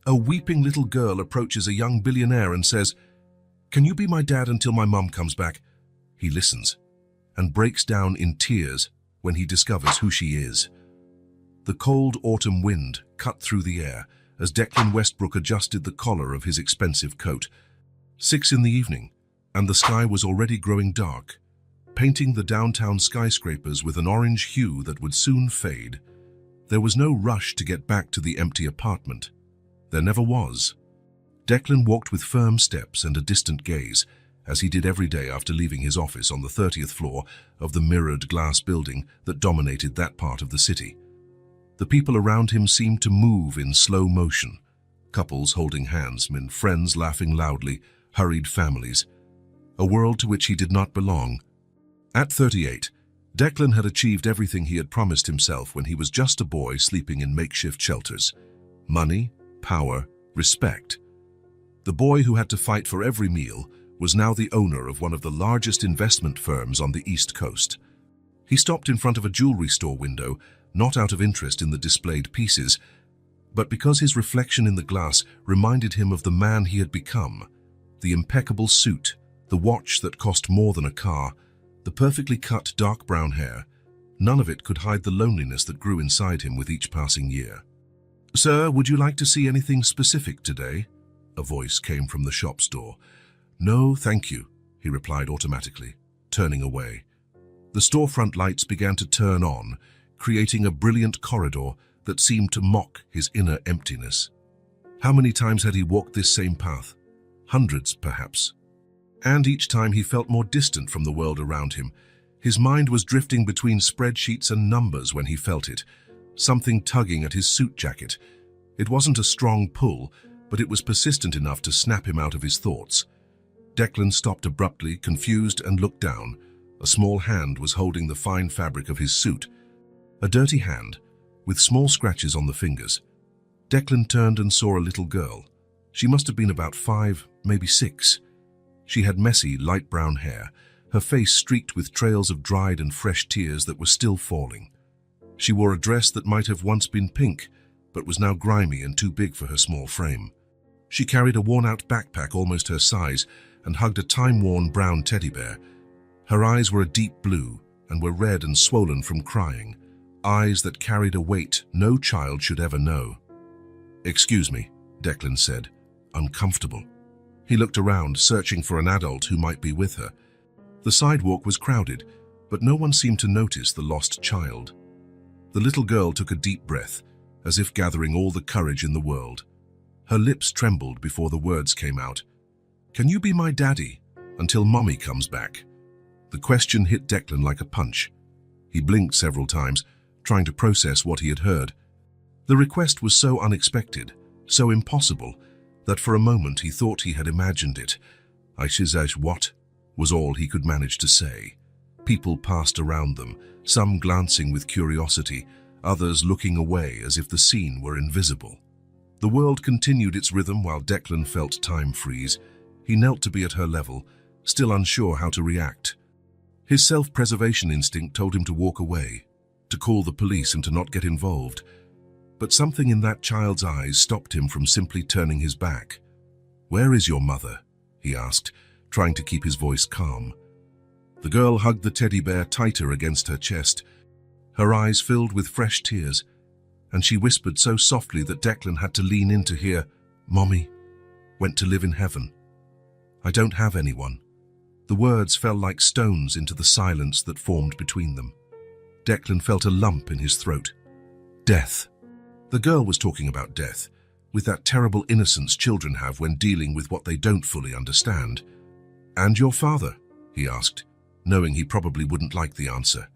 A weeping little girl approaches a young billionaire and says, "Can you be my dad until my mum comes back?" He listens and breaks down in tears when he discovers who she is. The cold autumn wind cut through the air as Declan Westbrook adjusted the collar of his expensive coat. 6 in the evening, and the sky was already growing dark, painting the downtown skyscrapers with an orange hue that would soon fade. There was no rush to get back to the empty apartment. There never was. Declan walked with firm steps and a distant gaze, as he did every day after leaving his office on the 30th floor of the mirrored glass building that dominated that part of the city. The people around him seemed to move in slow motion. Couples holding hands, men, friends laughing loudly, hurried families. A world to which he did not belong. At 38, Declan had achieved everything he had promised himself when he was just a boy sleeping in makeshift shelters. Money, power, respect. The boy who had to fight for every meal was now the owner of one of the largest investment firms on the East Coast. He stopped in front of a jewelry store window, not out of interest in the displayed pieces, but because his reflection in the glass reminded him of the man he had become. The impeccable suit, the watch that cost more than a car, the perfectly cut dark brown hair, none of it could hide the loneliness that grew inside him with each passing year. "Sir, would you like to see anything specific today?" A voice came from the shop's door. "No, thank you," he replied automatically, turning away. The storefront lights began to turn on, creating a brilliant corridor that seemed to mock his inner emptiness. How many times had he walked this same path? Hundreds, perhaps. And each time he felt more distant from the world around him. His mind was drifting between spreadsheets and numbers when he felt it, something tugging at his suit jacket. It wasn't a strong pull, but it was persistent enough to snap him out of his thoughts. Declan stopped abruptly, confused, and looked down. A small hand was holding the fine fabric of his suit. A dirty hand, with small scratches on the fingers. Declan turned and saw a little girl. She must have been about 5, maybe 6. She had messy, light brown hair, her face streaked with trails of dried and fresh tears that were still falling. She wore a dress that might have once been pink, but was now grimy and too big for her small frame. She carried a worn-out backpack almost her size and hugged a time-worn brown teddy bear. Her eyes were a deep blue and were red and swollen from crying, eyes that carried a weight no child should ever know. "Excuse me," Declan said, uncomfortable. He looked around, searching for an adult who might be with her. The sidewalk was crowded, but no one seemed to notice the lost child. The little girl took a deep breath, as if gathering all the courage in the world. Her lips trembled before the words came out. "Can you be my daddy until Mommy comes back?" The question hit Declan like a punch. He blinked several times, trying to process what he had heard. The request was so unexpected, so impossible, that for a moment he thought he had imagined it. "I says what?" was all he could manage to say. People passed around them, some glancing with curiosity, others looking away as if the scene were invisible. The world continued its rhythm while Declan felt time freeze. He knelt to be at her level, still unsure how to react. His self-preservation instinct told him to walk away, to call the police and to not get involved. But something in that child's eyes stopped him from simply turning his back. "Where is your mother?" he asked, trying to keep his voice calm. The girl hugged the teddy bear tighter against her chest. Her eyes filled with fresh tears, and she whispered so softly that Declan had to lean in to hear, "Mommy went to live in heaven. I don't have anyone." The words fell like stones into the silence that formed between them. Declan felt a lump in his throat. Death. The girl was talking about death, with that terrible innocence children have when dealing with what they don't fully understand. "And your father?" he asked, knowing he probably wouldn't like the answer.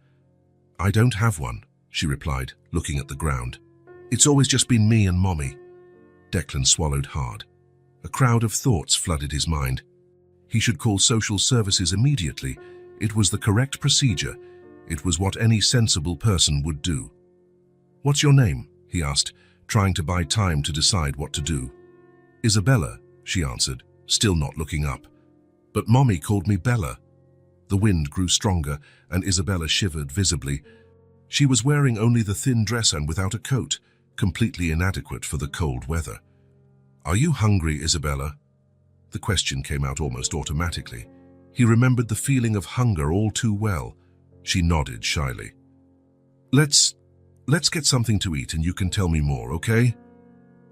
"I don't have one," she replied, looking at the ground. "It's always just been me and Mommy." Declan swallowed hard. A crowd of thoughts flooded his mind. He should call social services immediately. It was the correct procedure. It was what any sensible person would do. "What's your name?" he asked, trying to buy time to decide what to do. "Isabella," she answered, still not looking up. "But Mommy called me Bella." The wind grew stronger, and Isabella shivered visibly. She was wearing only the thin dress and without a coat, completely inadequate for the cold weather. "Are you hungry, Isabella?" The question came out almost automatically. He remembered the feeling of hunger all too well. She nodded shyly. Let's get something to eat and you can tell me more, okay?"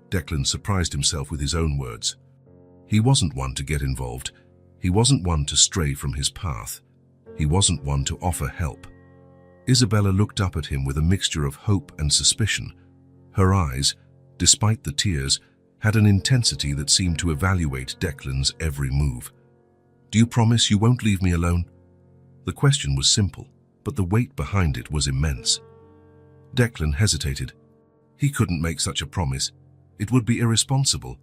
Declan surprised himself with his own words. He wasn't one to get involved. He wasn't one to stray from his path. He wasn't one to offer help. Isabella looked up at him with a mixture of hope and suspicion. Her eyes, despite the tears, had an intensity that seemed to evaluate Declan's every move. "Do you promise you won't leave me alone?" The question was simple, but the weight behind it was immense. Declan hesitated. He couldn't make such a promise. It would be irresponsible.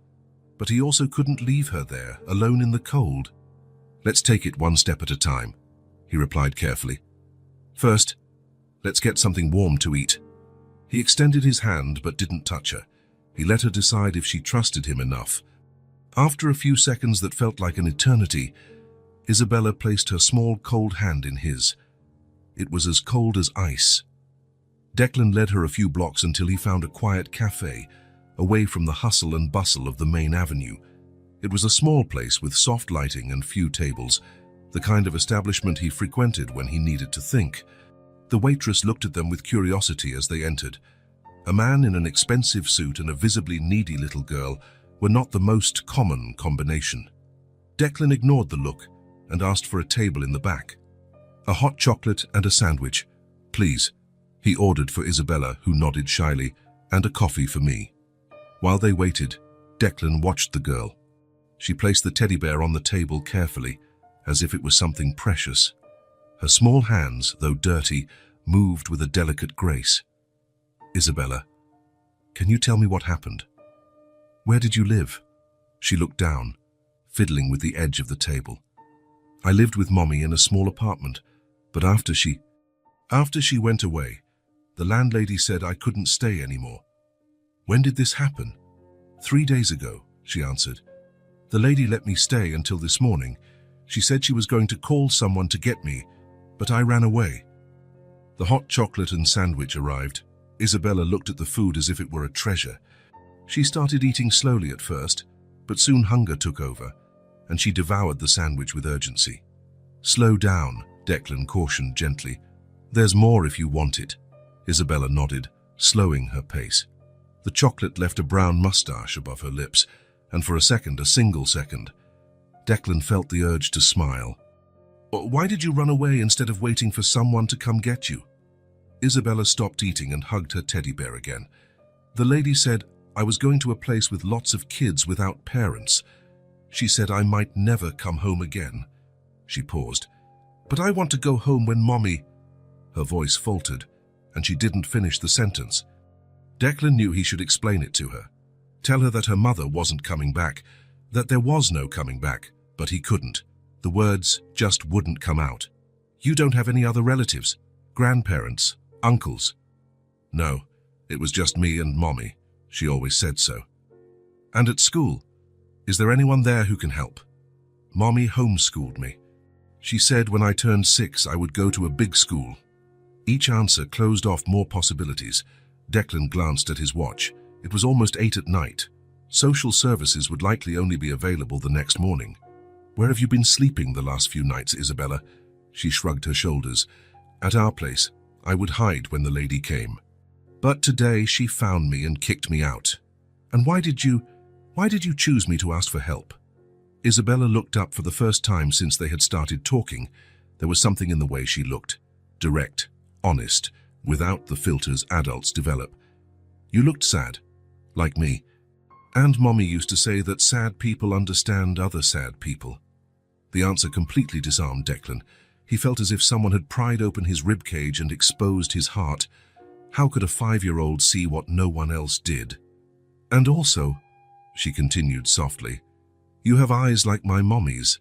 But he also couldn't leave her there, alone in the cold. "Let's take it one step at a time," he replied carefully. "First, let's get something warm to eat." He extended his hand but didn't touch her. He let her decide if she trusted him enough. After a few seconds that felt like an eternity, Isabella placed her small, cold hand in his. It was as cold as ice. Declan led her a few blocks until he found a quiet cafe, away from the hustle and bustle of the main avenue. It was a small place with soft lighting and few tables, the kind of establishment he frequented when he needed to think. The waitress looked at them with curiosity as they entered. A man in an expensive suit and a visibly needy little girl were not the most common combination. Declan ignored the look and asked for a table in the back. "A hot chocolate and a sandwich, please," he ordered for Isabella, who nodded shyly, "and a coffee for me." While they waited, Declan watched the girl. She placed the teddy bear on the table carefully, as if it was something precious. Her small hands, though dirty, moved with a delicate grace. "Isabella, can you tell me what happened? Where did you live?" She looked down, fiddling with the edge of the table. "I lived with Mommy in a small apartment, but after she went away, the landlady said I couldn't stay anymore." "When did this happen?" "3 days ago," she answered. "The lady let me stay until this morning. She said she was going to call someone to get me, but I ran away." The hot chocolate and sandwich arrived. Isabella looked at the food as if it were a treasure. She started eating slowly at first, but soon hunger took over, and she devoured the sandwich with urgency. "Slow down," Declan cautioned gently. "There's more if you want it." Isabella nodded, slowing her pace. The chocolate left a brown mustache above her lips, and for a single second, Declan felt the urge to smile. "Why did you run away instead of waiting for someone to come get you?" Isabella stopped eating and hugged her teddy bear again. "The lady said I was going to a place with lots of kids without parents. She said I might never come home again." She paused. "But I want to go home when Mommy—" Her voice faltered, and she didn't finish the sentence. Declan knew he should explain it to her. Tell her that her mother wasn't coming back, that there was no coming back, but he couldn't. The words just wouldn't come out. "You don't have any other relatives? Grandparents? Uncles?" "No, it was just me and Mommy. She always said so." "And at school? Is there anyone there who can help?" "Mommy homeschooled me. She said when I turned 6 I would go to a big school." Each answer closed off more possibilities. Declan glanced at his watch. It was almost 8 at night. Social services would likely only be available the next morning. "Where have you been sleeping the last few nights, Isabella?" She shrugged her shoulders. "At our place. I would hide when the lady came. But today she found me and kicked me out." "And why did you choose me to ask for help?" Isabella looked up for the first time since they had started talking. There was something in the way she looked. Direct, honest, without the filters adults develop. "You looked sad, like me. And Mommy used to say that sad people understand other sad people." The answer completely disarmed Declan. He felt as if someone had pried open his ribcage and exposed his heart. How could a 5-year-old see what no one else did? "And also," she continued softly, "you have eyes like my Mommy's."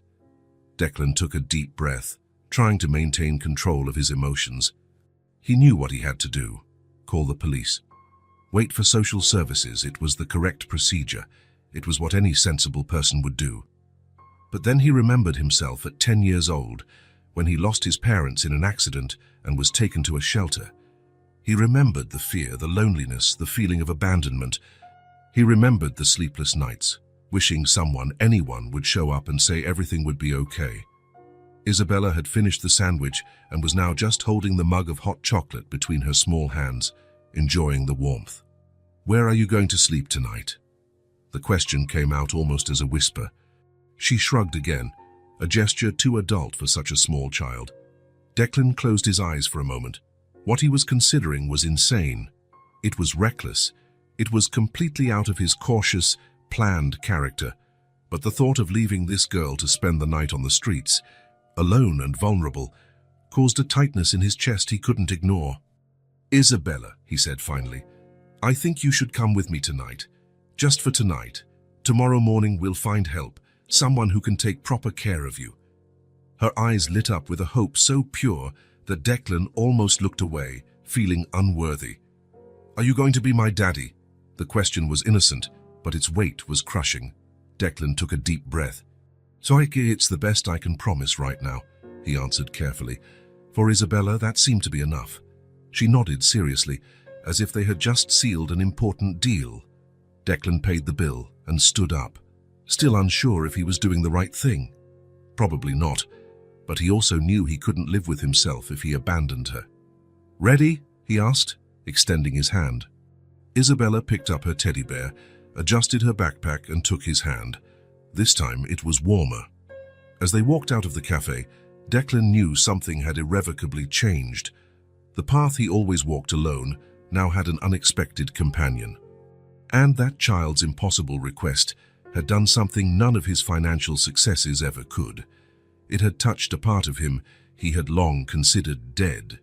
Declan took a deep breath, trying to maintain control of his emotions. He knew what he had to do. Call the police. Wait for social services. It was the correct procedure. It was what any sensible person would do. But then he remembered himself at 10 years old, when he lost his parents in an accident and was taken to a shelter. He remembered the fear, the loneliness, the feeling of abandonment. He remembered the sleepless nights, wishing anyone would show up and say everything would be okay. Isabella had finished the sandwich and was now just holding the mug of hot chocolate between her small hands, enjoying the warmth. "Where are you going to sleep tonight?" The question came out almost as a whisper. She shrugged again, a gesture too adult for such a small child. Declan closed his eyes for a moment. What he was considering was insane. It was reckless. It was completely out of his cautious, planned character. But the thought of leaving this girl to spend the night on the streets, alone and vulnerable, caused a tightness in his chest he couldn't ignore. "Isabella," he said finally, "I think you should come with me tonight. Just for tonight. Tomorrow morning we'll find help, someone who can take proper care of you." Her eyes lit up with a hope so pure that Declan almost looked away, feeling unworthy. "Are you going to be my daddy?" The question was innocent, but its weight was crushing. Declan took a deep breath. "It's the best I can promise right now," he answered carefully. For Isabella, that seemed to be enough. She nodded seriously, as if they had just sealed an important deal. Declan paid the bill and stood up, still unsure if he was doing the right thing. Probably not, but he also knew he couldn't live with himself if he abandoned her. "Ready?" he asked, extending his hand. Isabella picked up her teddy bear, adjusted her backpack and took his hand. This time it was warmer. As they walked out of the cafe, Declan knew something had irrevocably changed. The path he always walked alone now had an unexpected companion. And that child's impossible request had done something none of his financial successes ever could. It had touched a part of him he had long considered dead.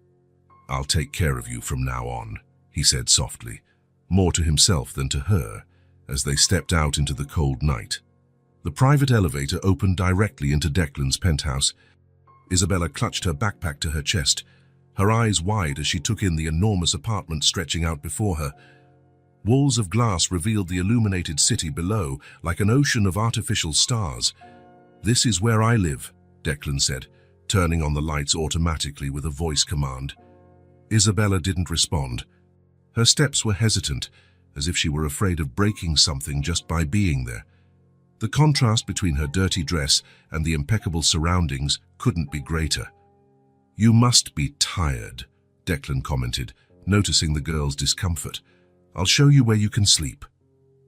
"I'll take care of you from now on," he said softly, more to himself than to her, as they stepped out into the cold night. The private elevator opened directly into Declan's penthouse. Isabella clutched her backpack to her chest, her eyes wide as she took in the enormous apartment stretching out before her. Walls of glass revealed the illuminated city below, like an ocean of artificial stars. "This is where I live," Declan said, turning on the lights automatically with a voice command. Isabella didn't respond. Her steps were hesitant, as if she were afraid of breaking something just by being there. The contrast between her dirty dress and the impeccable surroundings couldn't be greater. "You must be tired," Declan commented, noticing the girl's discomfort. "I'll show you where you can sleep."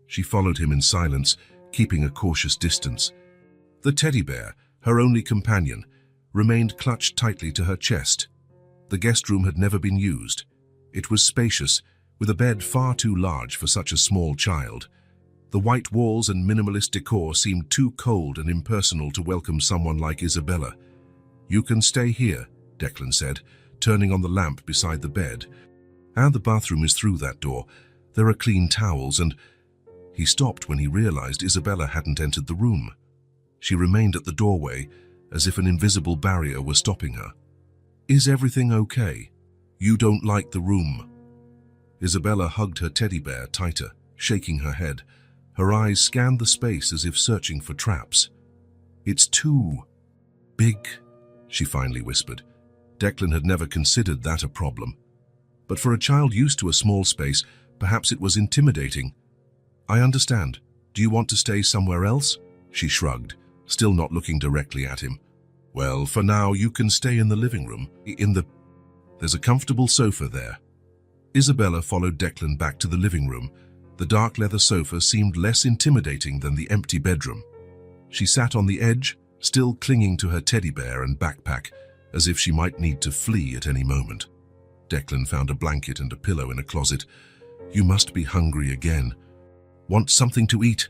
She followed him in silence, keeping a cautious distance. The teddy bear, her only companion, remained clutched tightly to her chest. The guest room had never been used. It was spacious, with a bed far too large for such a small child. The white walls and minimalist decor seemed too cold and impersonal to welcome someone like Isabella. "You can stay here," Declan said, turning on the lamp beside the bed. "And the bathroom is through that door. There are clean towels and—" He stopped when he realized Isabella hadn't entered the room. She remained at the doorway, as if an invisible barrier were stopping her. "Is everything okay? You don't like the room?" Isabella hugged her teddy bear tighter, shaking her head. Her eyes scanned the space as if searching for traps. "It's too big," she finally whispered. Declan had never considered that a problem. But for a child used to a small space, perhaps it was intimidating. "I understand. Do you want to stay somewhere else?" She shrugged, still not looking directly at him. "Well, for now you can stay in the living room. There's a comfortable sofa there." Isabella followed Declan back to the living room. The dark leather sofa seemed less intimidating than the empty bedroom. She sat on the edge, still clinging to her teddy bear and backpack, as if she might need to flee at any moment. Declan found a blanket and a pillow in a closet. "You must be hungry again. Want something to eat?"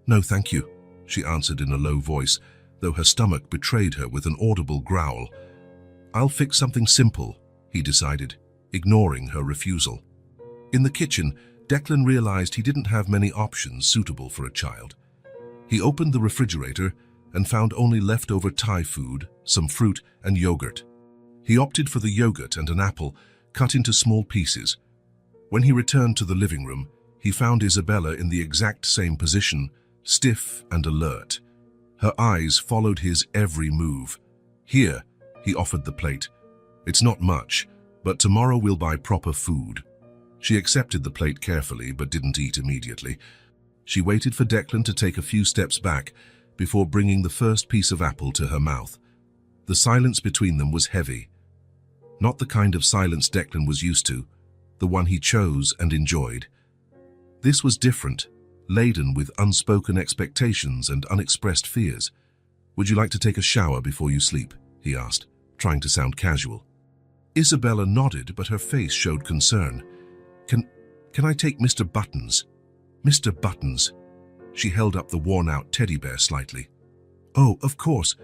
"No, thank you," she answered in a low voice, though her stomach betrayed her with an audible growl. "I'll fix something simple," he decided, ignoring her refusal. In the kitchen, Declan realized he didn't have many options suitable for a child. He opened the refrigerator and found only leftover Thai food, some fruit and yogurt. He opted for the yogurt and an apple, cut into small pieces. When he returned to the living room, he found Isabella in the exact same position, stiff and alert. Her eyes followed his every move. "Here," he offered the plate. "It's not much, but tomorrow we'll buy proper food." She accepted the plate carefully but didn't eat immediately. She waited for Declan to take a few steps back before bringing the first piece of apple to her mouth. The silence between them was heavy. Not the kind of silence Declan was used to, the one he chose and enjoyed. This was different, laden with unspoken expectations and unexpressed fears. "Would you like to take a shower before you sleep?" he asked, trying to sound casual. Isabella nodded, but her face showed concern. Can I take Mr. Buttons?" "Mr. Buttons?" She held up the worn-out teddy bear slightly. "Oh, of course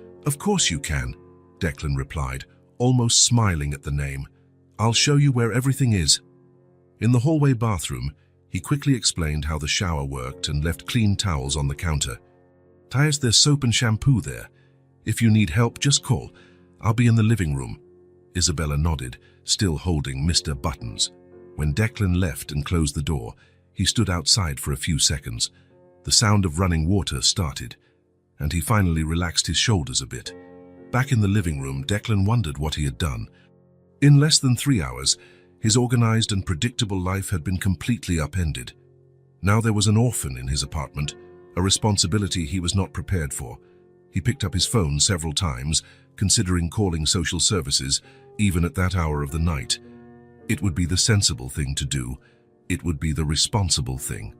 you can," Declan replied, almost smiling at the name. "I'll show you where everything is." In the hallway bathroom, he quickly explained how the shower worked and left clean towels on the counter. "There's soap and shampoo there. If you need help, just call. I'll be in the living room." Isabella nodded, still holding Mr. Buttons. When Declan left and closed the door, he stood outside for a few seconds. The sound of running water started, and he finally relaxed his shoulders a bit. Back in the living room, Declan wondered what he had done. In less than 3 hours, his organized and predictable life had been completely upended. Now there was an orphan in his apartment, a responsibility he was not prepared for. He picked up his phone several times, considering calling social services, even at that hour of the night. It would be the sensible thing to do. It would be the responsible thing.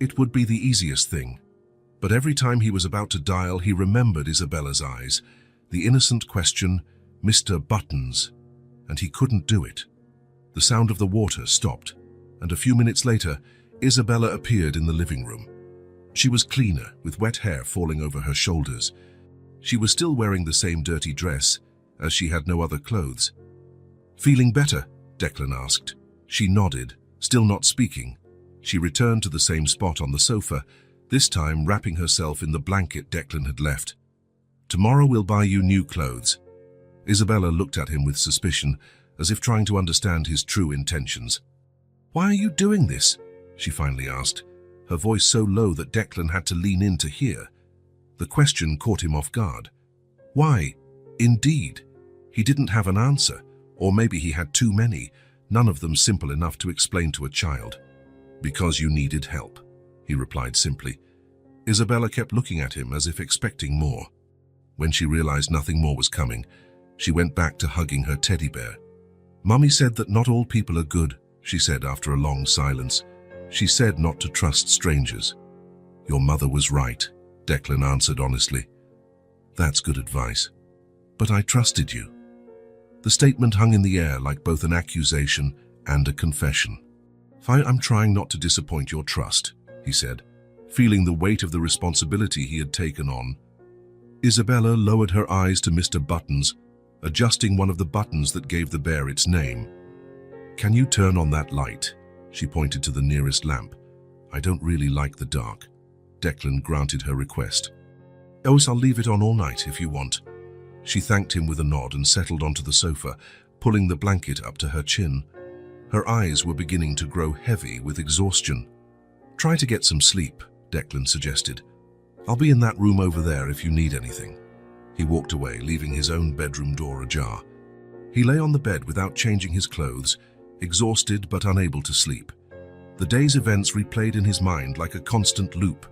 It would be the easiest thing. But every time he was about to dial, he remembered Isabella's eyes, the innocent question, "Mr. Buttons," and he couldn't do it. The sound of the water stopped, and a few minutes later, Isabella appeared in the living room. She was cleaner, with wet hair falling over her shoulders. She was still wearing the same dirty dress, as she had no other clothes. "Feeling better?" Declan asked. She nodded, still not speaking. She returned to the same spot on the sofa, this time wrapping herself in the blanket Declan had left. "Tomorrow we'll buy you new clothes." Isabella looked at him with suspicion, as if trying to understand his true intentions. "Why are you doing this?" she finally asked, her voice so low that Declan had to lean in to hear. The question caught him off guard. Why? Indeed. He didn't have an answer, or maybe he had too many, none of them simple enough to explain to a child. "Because you needed help," he replied simply. Isabella kept looking at him as if expecting more. When she realized nothing more was coming, she went back to hugging her teddy bear. "Mummy said that not all people are good," she said after a long silence. "She said not to trust strangers." "Your mother was right," Declan answered honestly. "That's good advice. But I trusted you." The statement hung in the air like both an accusation and a confession. "I'm trying not to disappoint your trust," he said, feeling the weight of the responsibility he had taken on. Isabella lowered her eyes to Mr. Buttons, adjusting one of the buttons that gave the bear its name. "Can you turn on that light?" She pointed to the nearest lamp. "I don't really like the dark." Declan granted her request. "Oh, I'll leave it on all night if you want." She thanked him with a nod and settled onto the sofa, pulling the blanket up to her chin. Her eyes were beginning to grow heavy with exhaustion. "Try to get some sleep," Declan suggested. "I'll be in that room over there if you need anything." He walked away, leaving his own bedroom door ajar. He lay on the bed without changing his clothes, exhausted but unable to sleep. The day's events replayed in his mind like a constant loop.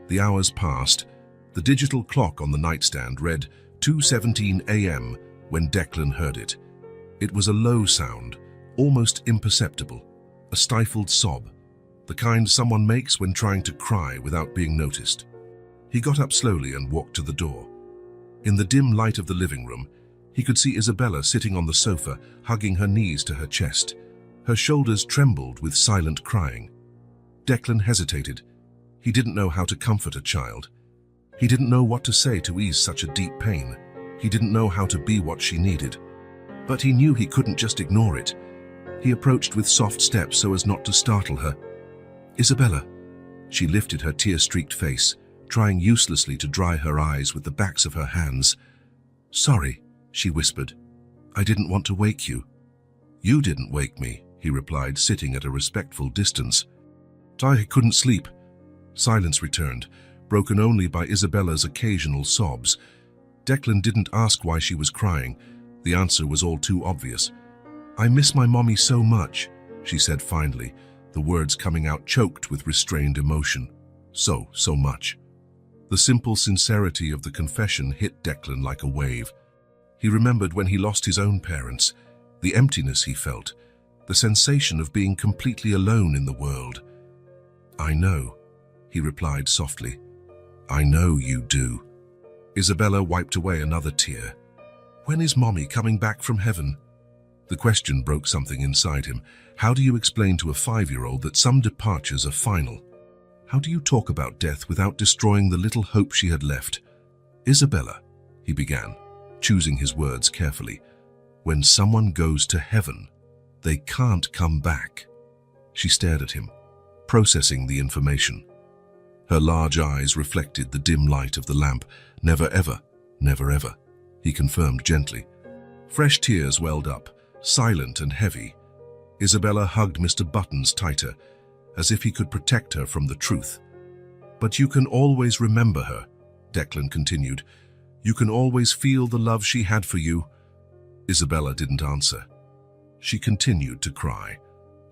The hours passed. The digital clock on the nightstand read 2:17 a.m. when Declan heard it. It was a low sound, almost imperceptible, a stifled sob, the kind someone makes when trying to cry without being noticed. He got up slowly and walked to the door. In the dim light of the living room, he could see Isabella sitting on the sofa, hugging her knees to her chest. Her shoulders trembled with silent crying. Declan hesitated. He didn't know how to comfort a child. He didn't know what to say to ease such a deep pain. He didn't know how to be what she needed. But he knew he couldn't just ignore it. He approached with soft steps so as not to startle her. "Isabella." She lifted her tear-streaked face, trying uselessly to dry her eyes with the backs of her hands. "Sorry," she whispered. "I didn't want to wake you." "You didn't wake me," he replied, sitting at a respectful distance. "I couldn't sleep." Silence returned, broken only by Isabella's occasional sobs. Declan didn't ask why she was crying. The answer was all too obvious. "I miss my mommy so much." she said finally, the words coming out choked with restrained emotion. So much. The simple sincerity of the confession hit Declan like a wave. He remembered when he lost his own parents, the emptiness he felt, the sensation of being completely alone in the world. "I know," he replied softly. "I know you do." Isabella wiped away another tear. "When is Mommy coming back from heaven?" The question broke something inside him. How do you explain to a 5-year-old that some departures are final? How do you talk about death without destroying the little hope she had left? "Isabella," he began, choosing his words carefully, "when someone goes to heaven, they can't come back." She stared at him, processing the information. Her large eyes reflected the dim light of the lamp. "Never ever, never ever," he confirmed gently. Fresh tears welled up, silent and heavy. Isabella hugged Mr. Buttons tighter, as if he could protect her from the truth. "But you can always remember her," Declan continued. "You can always feel the love she had for you." Isabella didn't answer. She continued to cry,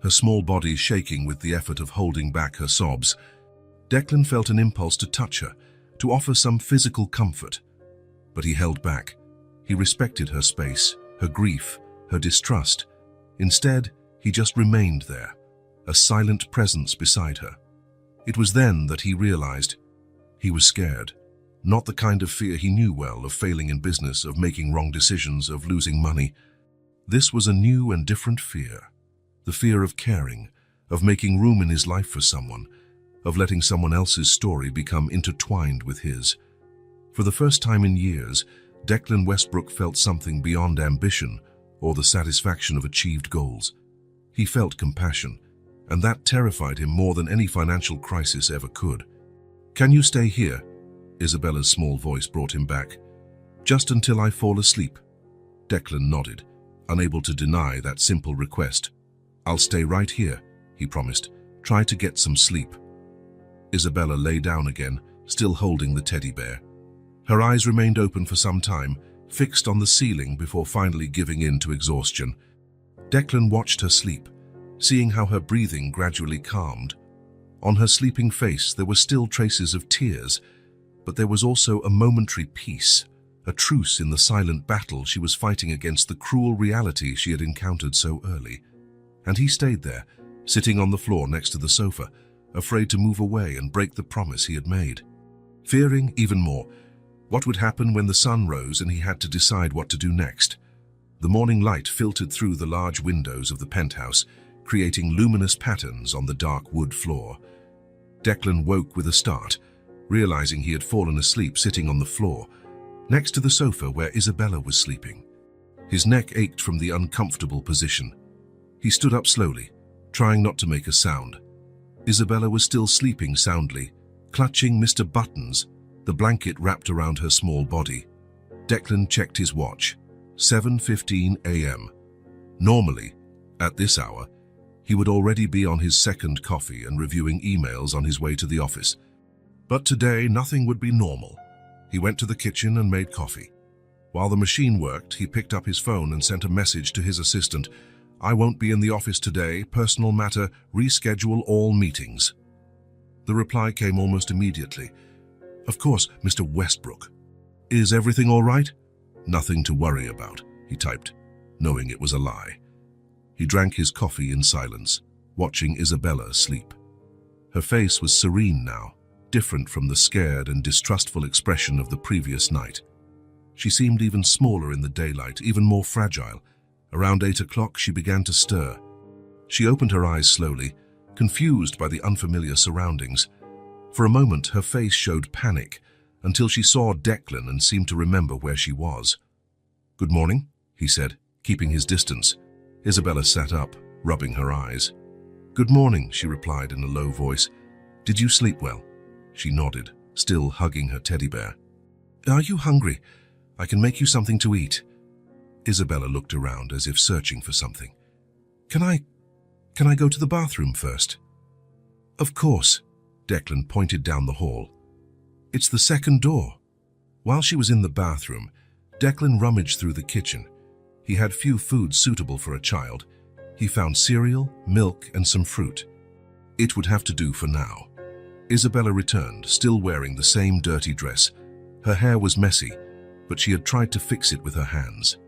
her small body shaking with the effort of holding back her sobs. Declan felt an impulse to touch her, to offer some physical comfort. But he held back. He respected her space, her grief, her distrust. Instead, he just remained there, a silent presence beside her. It was then that he realized he was scared. Not the kind of fear he knew well, of failing in business, of making wrong decisions, of losing money. This was a new and different fear. The fear of caring, of making room in his life for someone, of letting someone else's story become intertwined with his. For the first time in years, Declan Westbrook felt something beyond ambition or the satisfaction of achieved goals. He felt compassion, and that terrified him more than any financial crisis ever could. "Can you stay here?" Isabella's small voice brought him back. "Just until I fall asleep." Declan nodded, unable to deny that simple request. "I'll stay right here," he promised. "Try to get some sleep." Isabella lay down again, still holding the teddy bear. Her eyes remained open for some time, fixed on the ceiling before finally giving in to exhaustion. Declan watched her sleep, seeing how her breathing gradually calmed. On her sleeping face there were still traces of tears, but there was also a momentary peace, a truce in the silent battle she was fighting against the cruel reality she had encountered so early. And he stayed there, sitting on the floor next to the sofa, afraid to move away and break the promise he had made. Fearing even more what would happen when the sun rose and he had to decide what to do next. The morning light filtered through the large windows of the penthouse, creating luminous patterns on the dark wood floor. Declan woke with a start, realizing he had fallen asleep sitting on the floor, next to the sofa where Isabella was sleeping. His neck ached from the uncomfortable position. He stood up slowly, trying not to make a sound. Isabella was still sleeping soundly, clutching Mr. Buttons, the blanket wrapped around her small body. Declan checked his watch. 7:15 a.m. Normally, at this hour, he would already be on his second coffee and reviewing emails on his way to the office. But today, nothing would be normal. He went to the kitchen and made coffee. While the machine worked, he picked up his phone and sent a message to his assistant. "I won't be in the office today. Personal matter. Reschedule all meetings." The reply came almost immediately. "Of course, Mr. Westbrook. Is everything all right?" "Nothing to worry about," he typed, knowing it was a lie. He drank his coffee in silence, watching Isabella sleep. Her face was serene now, different from the scared and distrustful expression of the previous night. She seemed even smaller in the daylight, even more fragile. Around 8 o'clock, she began to stir. She opened her eyes slowly, confused by the unfamiliar surroundings. For a moment, her face showed panic, until she saw Declan and seemed to remember where she was. "Good morning," he said, keeping his distance. Isabella sat up, rubbing her eyes. "Good morning," she replied in a low voice. "Did you sleep well?" She nodded, still hugging her teddy bear. "Are you hungry? I can make you something to eat." Isabella looked around as if searching for something. Can I go to the bathroom first?" "Of course." Declan pointed down the hall. "It's the second door." While she was in the bathroom, Declan rummaged through the kitchen. He had few foods suitable for a child. He found cereal, milk, and some fruit. It would have to do for now. Isabella returned, still wearing the same dirty dress. Her hair was messy, but she had tried to fix it with her hands.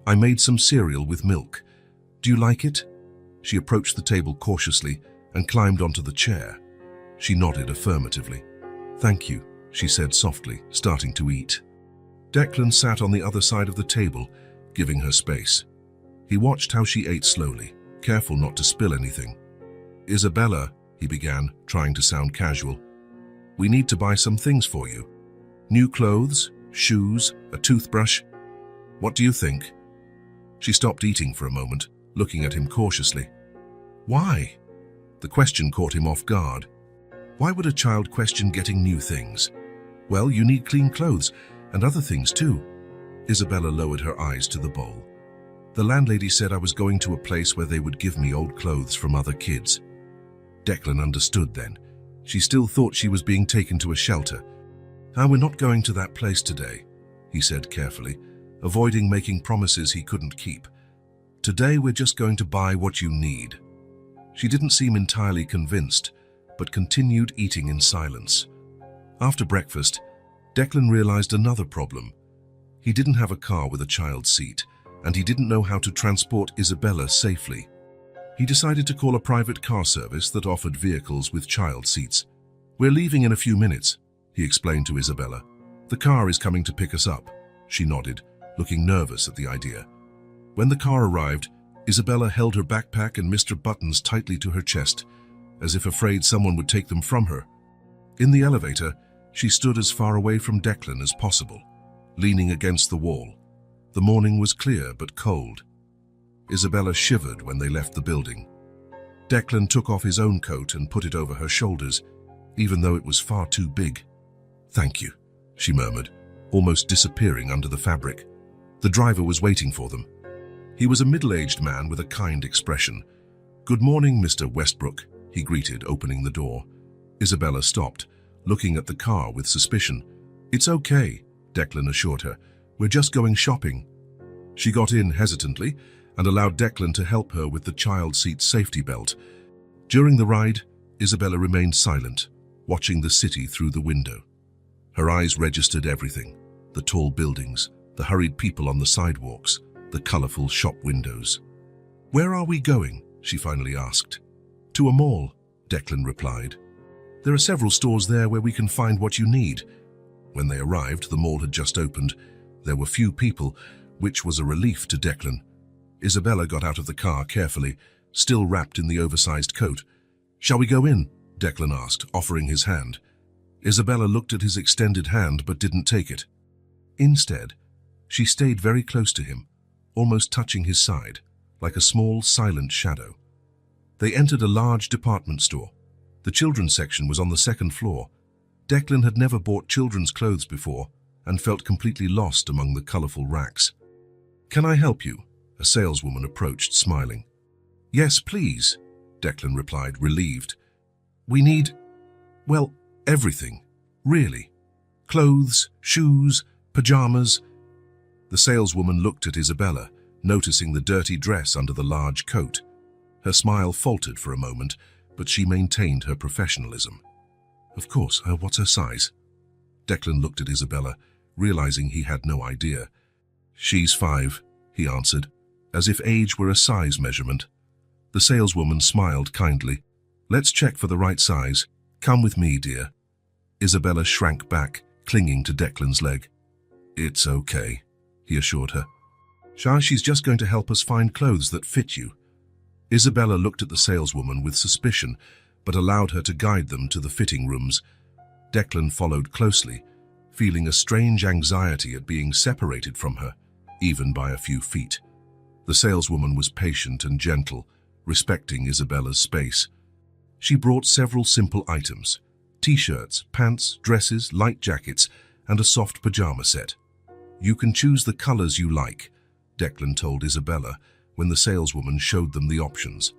I made some cereal with milk. Do you like it? She approached the table cautiously and climbed onto the chair. She nodded affirmatively. Thank you, she said softly, starting to eat. Declan sat on the other side of the table, giving her space. He watched how she ate slowly, careful not to spill anything. Isabella, he began, trying to sound casual. We need to buy some things for you. New clothes, shoes, a toothbrush. What do you think? She stopped eating for a moment, looking at him cautiously. Why? The question caught him off guard. Why would a child question getting new things? Well, you need clean clothes and other things too. Isabella lowered her eyes to the bowl. The landlady said I was going to a place where they would give me old clothes from other kids. Declan understood then. She still thought she was being taken to a shelter. We're not going to that place today, he said carefully, avoiding making promises he couldn't keep. Today we're just going to buy what you need. She didn't seem entirely convinced, but continued eating in silence. After breakfast, Declan realized another problem. He didn't have a car with a child seat, and he didn't know how to transport Isabella safely. He decided to call a private car service that offered vehicles with child seats. We're leaving in a few minutes, he explained to Isabella. The car is coming to pick us up. She nodded, looking nervous at the idea. When the car arrived, Isabella held her backpack and Mr. Buttons tightly to her chest, as if afraid someone would take them from her. In the elevator, she stood as far away from Declan as possible, leaning against the wall. The morning was clear but cold. Isabella shivered when they left the building. Declan took off his own coat and put it over her shoulders, even though it was far too big. Thank you, she murmured, almost disappearing under the fabric. The driver was waiting for them. He was a middle-aged man with a kind expression. Good morning, Mr. Westbrook, he greeted, opening the door. Isabella stopped, looking at the car with suspicion. It's okay, Declan assured her. We're just going shopping. She got in hesitantly and allowed Declan to help her with the child seat safety belt. During the ride, Isabella remained silent, watching the city through the window. Her eyes registered everything: the tall buildings, the hurried people on the sidewalks, the colorful shop windows. Where are we going? She finally asked. To a mall, Declan replied. There are several stores there where we can find what you need. When they arrived, the mall had just opened. There were few people, which was a relief to Declan. Isabella got out of the car carefully, still wrapped in the oversized coat. Shall we go in? Declan asked, offering his hand. Isabella looked at his extended hand but didn't take it. Instead, she stayed very close to him, almost touching his side, like a small, silent shadow. They entered a large department store. The children's section was on the second floor. Declan had never bought children's clothes before and felt completely lost among the colorful racks. Can I help you? A saleswoman approached, smiling. Yes, please, Declan replied, relieved. We need, well, everything, really. Clothes, shoes, pajamas. The saleswoman looked at Isabella, noticing the dirty dress under the large coat. Her smile faltered for a moment, but she maintained her professionalism. Of course, what's her size? Declan looked at Isabella, realizing he had no idea. She's 5, he answered, as if age were a size measurement. The saleswoman smiled kindly. Let's check for the right size. Come with me, dear. Isabella shrank back, clinging to Declan's leg. It's okay, he assured her. She's just going to help us find clothes that fit you. Isabella looked at the saleswoman with suspicion, but allowed her to guide them to the fitting rooms. Declan followed closely, feeling a strange anxiety at being separated from her, even by a few feet. The saleswoman was patient and gentle, respecting Isabella's space. She brought several simple items: t-shirts, pants, dresses, light jackets, and a soft pajama set. You can choose the colors you like, Declan told Isabella when the saleswoman showed them the options.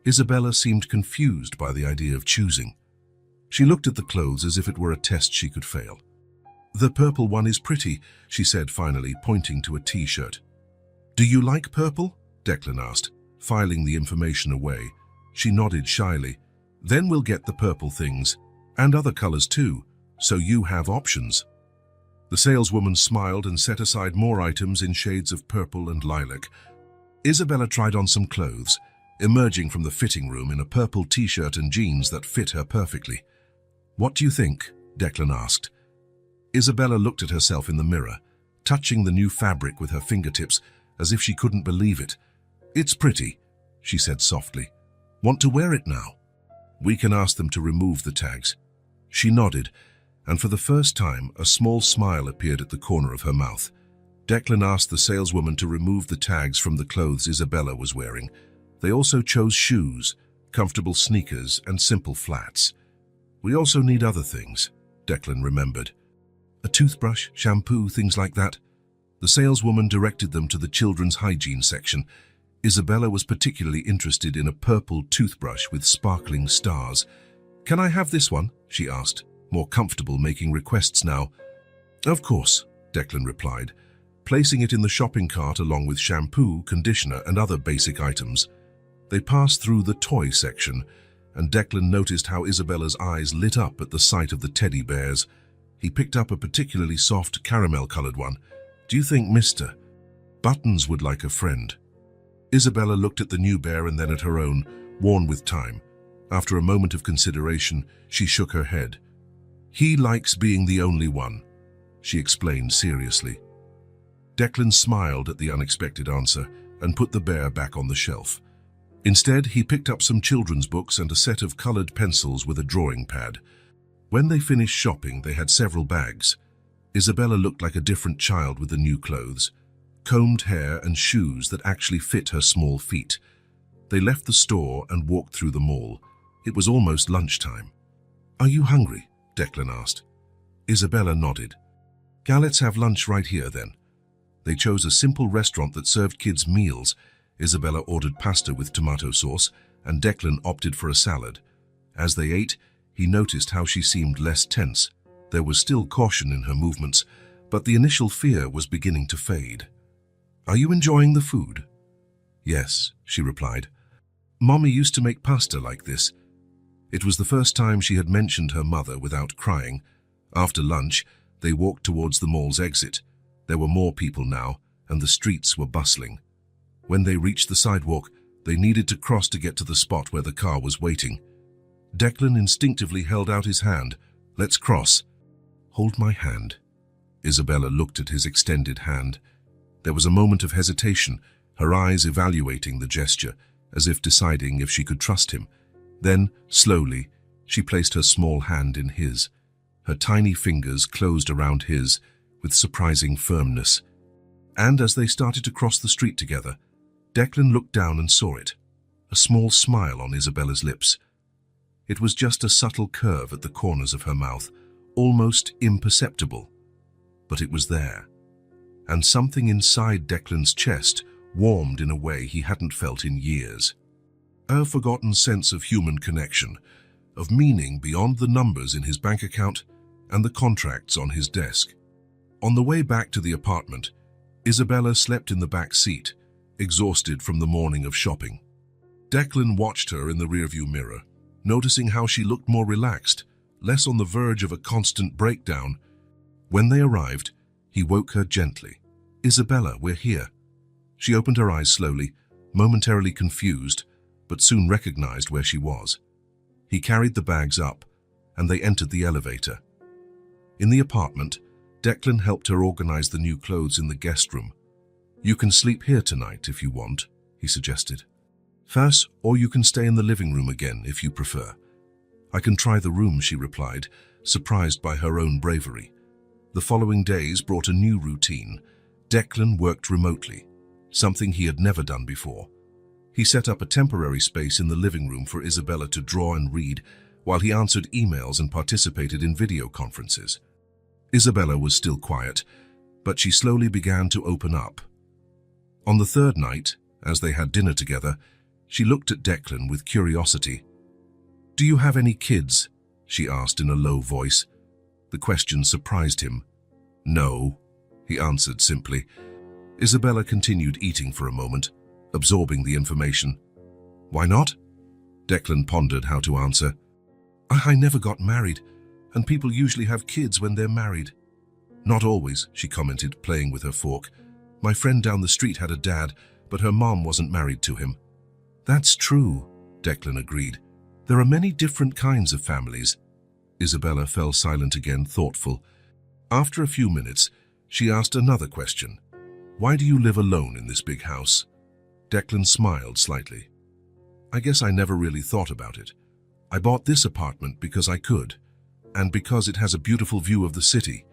Isabella seemed confused by the idea of choosing. She looked at the clothes as if it were a test she could fail. The purple one is pretty, she said finally, pointing to a t-shirt. Do you like purple? Declan asked, filing the information away. She nodded shyly. Then we'll get the purple things, and other colors too, so you have options. The saleswoman smiled and set aside more items in shades of purple and lilac. Isabella tried on some clothes, emerging from the fitting room in a purple t-shirt and jeans that fit her perfectly. "What do you think?" Declan asked. Isabella looked at herself in the mirror, touching the new fabric with her fingertips as if she couldn't believe it. "It's pretty," she said softly. "Want to wear it now? We can ask them to remove the tags." She nodded, and for the first time, a small smile appeared at the corner of her mouth. Declan asked the saleswoman to remove the tags from the clothes Isabella was wearing. They also chose shoes, comfortable sneakers, and simple flats. "We also need other things," Declan remembered. "A toothbrush, shampoo, things like that." The saleswoman directed them to the children's hygiene section. Isabella was particularly interested in a purple toothbrush with sparkling stars. "Can I have this one?" she asked, more comfortable making requests now. "Of course," Declan replied, placing it in the shopping cart along with shampoo, conditioner, and other basic items. They passed through the toy section, and Declan noticed how Isabella's eyes lit up at the sight of the teddy bears. He picked up a particularly soft caramel-colored one. "Do you think Mr. Buttons would like a friend?" Isabella looked at the new bear and then at her own, worn with time. After a moment of consideration, she shook her head. "He likes being the only one," she explained seriously. Declan smiled at the unexpected answer and put the bear back on the shelf. Instead, he picked up some children's books and a set of colored pencils with a drawing pad. When they finished shopping, they had several bags. Isabella looked like a different child with the new clothes, combed hair and shoes that actually fit her small feet. They left the store and walked through the mall. It was almost lunchtime. "Are you hungry?" Declan asked. Isabella nodded. "Let's have lunch right here then." They chose a simple restaurant that served kids meals. Isabella ordered pasta with tomato sauce, and Declan opted for a salad. As they ate, he noticed how she seemed less tense. There was still caution in her movements, but the initial fear was beginning to fade. "Are you enjoying the food?" "Yes," she replied. "Mommy used to make pasta like this." It was the first time she had mentioned her mother without crying. After lunch, they walked towards the mall's exit. There were more people now, and the streets were bustling. When they reached the sidewalk, they needed to cross to get to the spot where the car was waiting. Declan instinctively held out his hand. "Let's cross." "Hold my hand." Isabella looked at his extended hand. There was a moment of hesitation, her eyes evaluating the gesture, as if deciding if she could trust him. Then, slowly, she placed her small hand in his. Her tiny fingers closed around his with surprising firmness. And as they started to cross the street together, Declan looked down and saw it, a small smile on Isabella's lips. It was just a subtle curve at the corners of her mouth, almost imperceptible. But it was there, and something inside Declan's chest warmed in a way he hadn't felt in years. A forgotten sense of human connection, of meaning beyond the numbers in his bank account and the contracts on his desk. On the way back to the apartment, Isabella slept in the back seat, exhausted from the morning of shopping. Declan watched her in the rearview mirror, noticing how she looked more relaxed, less on the verge of a constant breakdown. When they arrived, he woke her gently. "Isabella, we're here." She opened her eyes slowly, momentarily confused, but soon recognized where she was. He carried the bags up, and they entered the elevator. In the apartment, Declan helped her organize the new clothes in the guest room. "You can sleep here tonight if you want," he suggested. "Fas, or you can stay in the living room again if you prefer." "I can try the room," she replied, surprised by her own bravery. The following days brought a new routine. Declan worked remotely, something he had never done before. He set up a temporary space in the living room for Isabella to draw and read, while he answered emails and participated in video conferences. Isabella was still quiet, but she slowly began to open up. On the third night, as they had dinner together, she looked at Declan with curiosity. "Do you have any kids?" she asked in a low voice. The question surprised him. "No," he answered simply. Isabella continued eating for a moment. absorbing the information. Why not? Declan pondered how to answer. I never got married, and people usually have kids when they're married. Not always, she commented, playing with her fork. My friend down the street had a dad, but her mom wasn't married to him. That's true, Declan agreed. There are many different kinds of families. Isabella fell silent again, thoughtful. After a few minutes, she asked another question. Why do you live alone in this big house? Declan smiled slightly. I guess I never really thought about it. I bought this apartment because I could, and because it has a beautiful view of the city.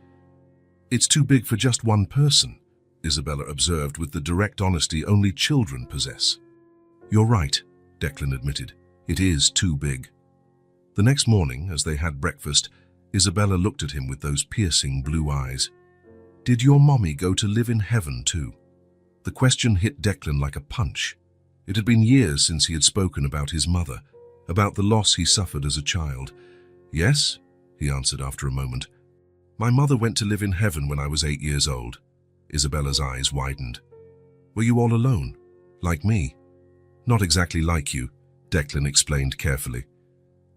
It's too big for just one person, Isabella observed with the direct honesty only children possess. You're right, Declan admitted. It is too big. The next morning, as they had breakfast, Isabella looked at him with those piercing blue eyes. Did your mommy go to live in heaven too? The question hit Declan like a punch. It had been years since he had spoken about his mother, about the loss he suffered as a child. Yes, he answered after a moment. My mother went to live in heaven when I was 8 years old. Isabella's eyes widened. Were you all alone? Like me? Not exactly like you, Declan explained carefully.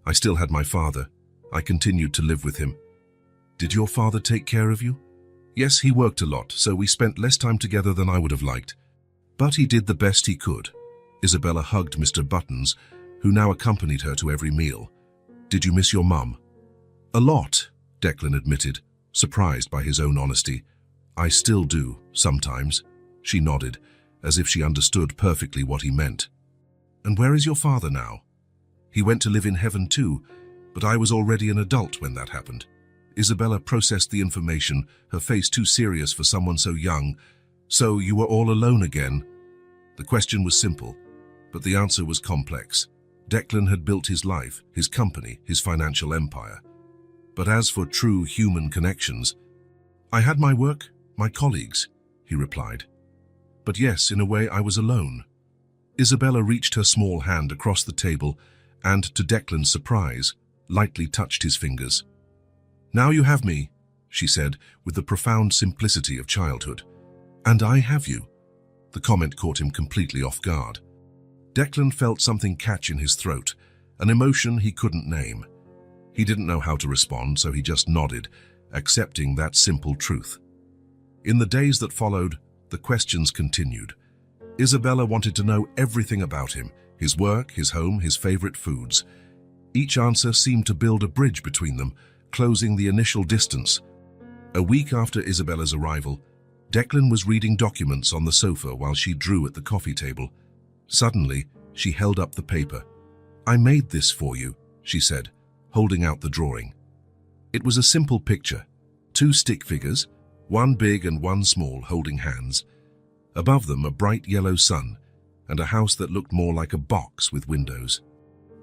I still had my father. I continued to live with him. Did your father take care of you? Yes, he worked a lot, so we spent less time together than I would have liked. But he did the best he could. Isabella hugged Mr. Buttons, who now accompanied her to every meal. Did you miss your mum? A lot, Declan admitted, surprised by his own honesty. I still do, sometimes. She nodded, as if she understood perfectly what he meant. And where is your father now? He went to live in heaven too, but I was already an adult when that happened. Isabella processed the information, her face too serious for someone so young. So you were all alone again? The question was simple, but the answer was complex. Declan had built his life, his company, his financial empire. But as for true human connections, I had my work, my colleagues, he replied. But yes, in a way I was alone. Isabella reached her small hand across the table and, to Declan's surprise, lightly touched his fingers. Now you have me, she said, with the profound simplicity of childhood. And I have you. The comment caught him completely off guard. Declan felt something catch in his throat, an emotion he couldn't name. He didn't know how to respond, so he just nodded, accepting that simple truth. In the days that followed, the questions continued. Isabella wanted to know everything about him, his work, his home, his favorite foods. Each answer seemed to build a bridge between them, closing the initial distance. A week after Isabella's arrival, Declan was reading documents on the sofa while she drew at the coffee table. Suddenly, she held up the paper. I made this for you, she said, holding out the drawing. It was a simple picture. 2 stick figures, one big and one small, holding hands. Above them, a bright yellow sun, and a house that looked more like a box with windows.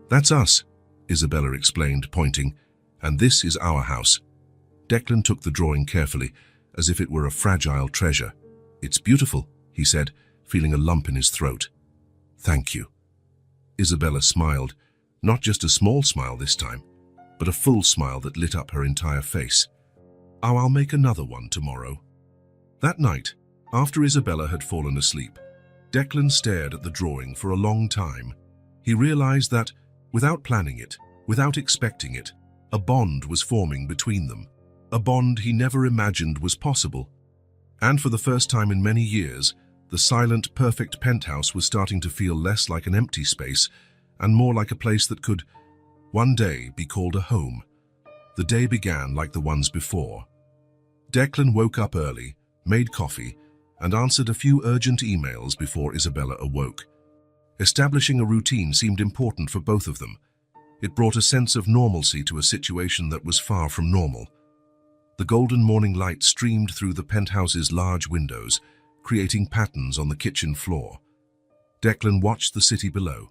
That's us, Isabella explained, pointing, and this is our house. Declan took the drawing carefully, as if it were a fragile treasure. It's beautiful, he said, feeling a lump in his throat. Thank you. Isabella smiled, not just a small smile this time, but a full smile that lit up her entire face. Oh, I'll make another one tomorrow. That night, after Isabella had fallen asleep, Declan stared at the drawing for a long time. He realized that, without planning it, without expecting it, a bond was forming between them, a bond he never imagined was possible. And for the first time in many years, the silent, perfect penthouse was starting to feel less like an empty space and more like a place that could, one day, be called a home. The day began like the ones before. Declan woke up early, made coffee, and answered a few urgent emails before Isabella awoke. Establishing a routine seemed important for both of them. It brought a sense of normalcy to a situation that was far from normal. The golden morning light streamed through the penthouse's large windows, creating patterns on the kitchen floor. Declan watched the city below,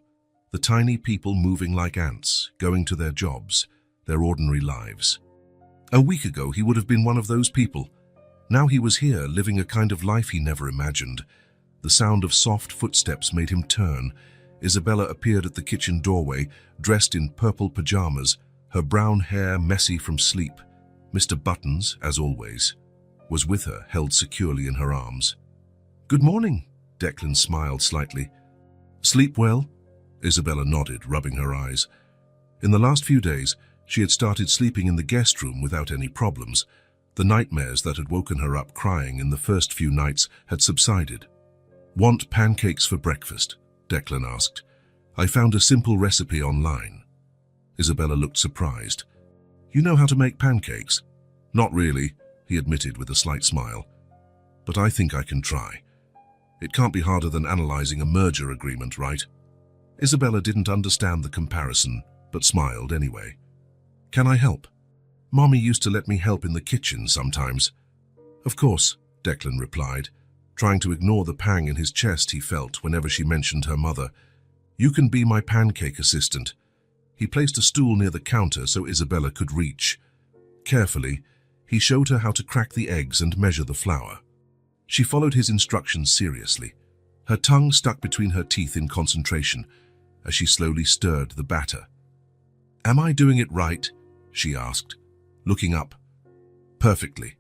the tiny people moving like ants, going to their jobs, their ordinary lives. A week ago, he would have been one of those people. Now he was here, living a kind of life he never imagined. The sound of soft footsteps made him turn. Isabella appeared at the kitchen doorway, dressed in purple pajamas, her brown hair messy from sleep. Mr. Buttons, as always, was with her, held securely in her arms. Good morning, Declan smiled slightly. Sleep well? Isabella nodded, rubbing her eyes. In the last few days, she had started sleeping in the guest room without any problems. The nightmares that had woken her up crying in the first few nights had subsided. Want pancakes for breakfast? Declan asked. I found a simple recipe online. Isabella looked surprised. You know how to make pancakes? Not really, he admitted with a slight smile. But I think I can try. It can't be harder than analyzing a merger agreement, right? Isabella didn't understand the comparison, but smiled anyway. Can I help? Mommy used to let me help in the kitchen sometimes. Of course, Declan replied, trying to ignore the pang in his chest he felt whenever she mentioned her mother. You can be my pancake assistant. He placed a stool near the counter so Isabella could reach. Carefully, he showed her how to crack the eggs and measure the flour. She followed his instructions seriously, her tongue stuck between her teeth in concentration as she slowly stirred the batter. Am I doing it right? She asked, looking up. Perfectly,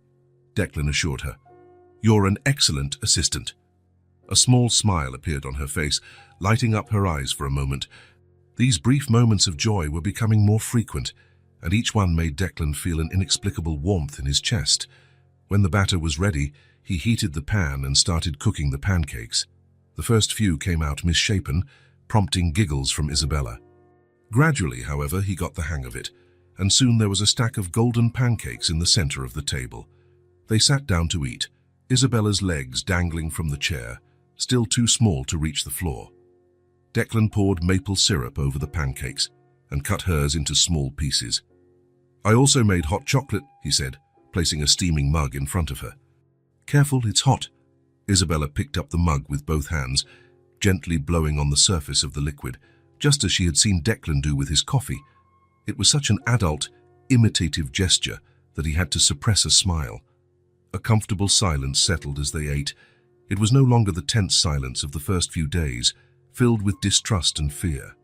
Declan assured her. You're an excellent assistant. A small smile appeared on her face, lighting up her eyes for a moment. These brief moments of joy were becoming more frequent, and each one made Declan feel an inexplicable warmth in his chest. When the batter was ready, he heated the pan and started cooking the pancakes. The first few came out misshapen, prompting giggles from Isabella. Gradually, however, he got the hang of it, and soon there was a stack of golden pancakes in the center of the table. They sat down to eat, Isabella's legs dangling from the chair, still too small to reach the floor. Declan poured maple syrup over the pancakes and cut hers into small pieces. I also made hot chocolate, he said, placing a steaming mug in front of her. Careful, it's hot. Isabella picked up the mug with both hands, gently blowing on the surface of the liquid, just as she had seen Declan do with his coffee. It was such an adult, imitative gesture that he had to suppress a smile. A comfortable silence settled as they ate. It was no longer the tense silence of the first few days, filled with distrust and fear.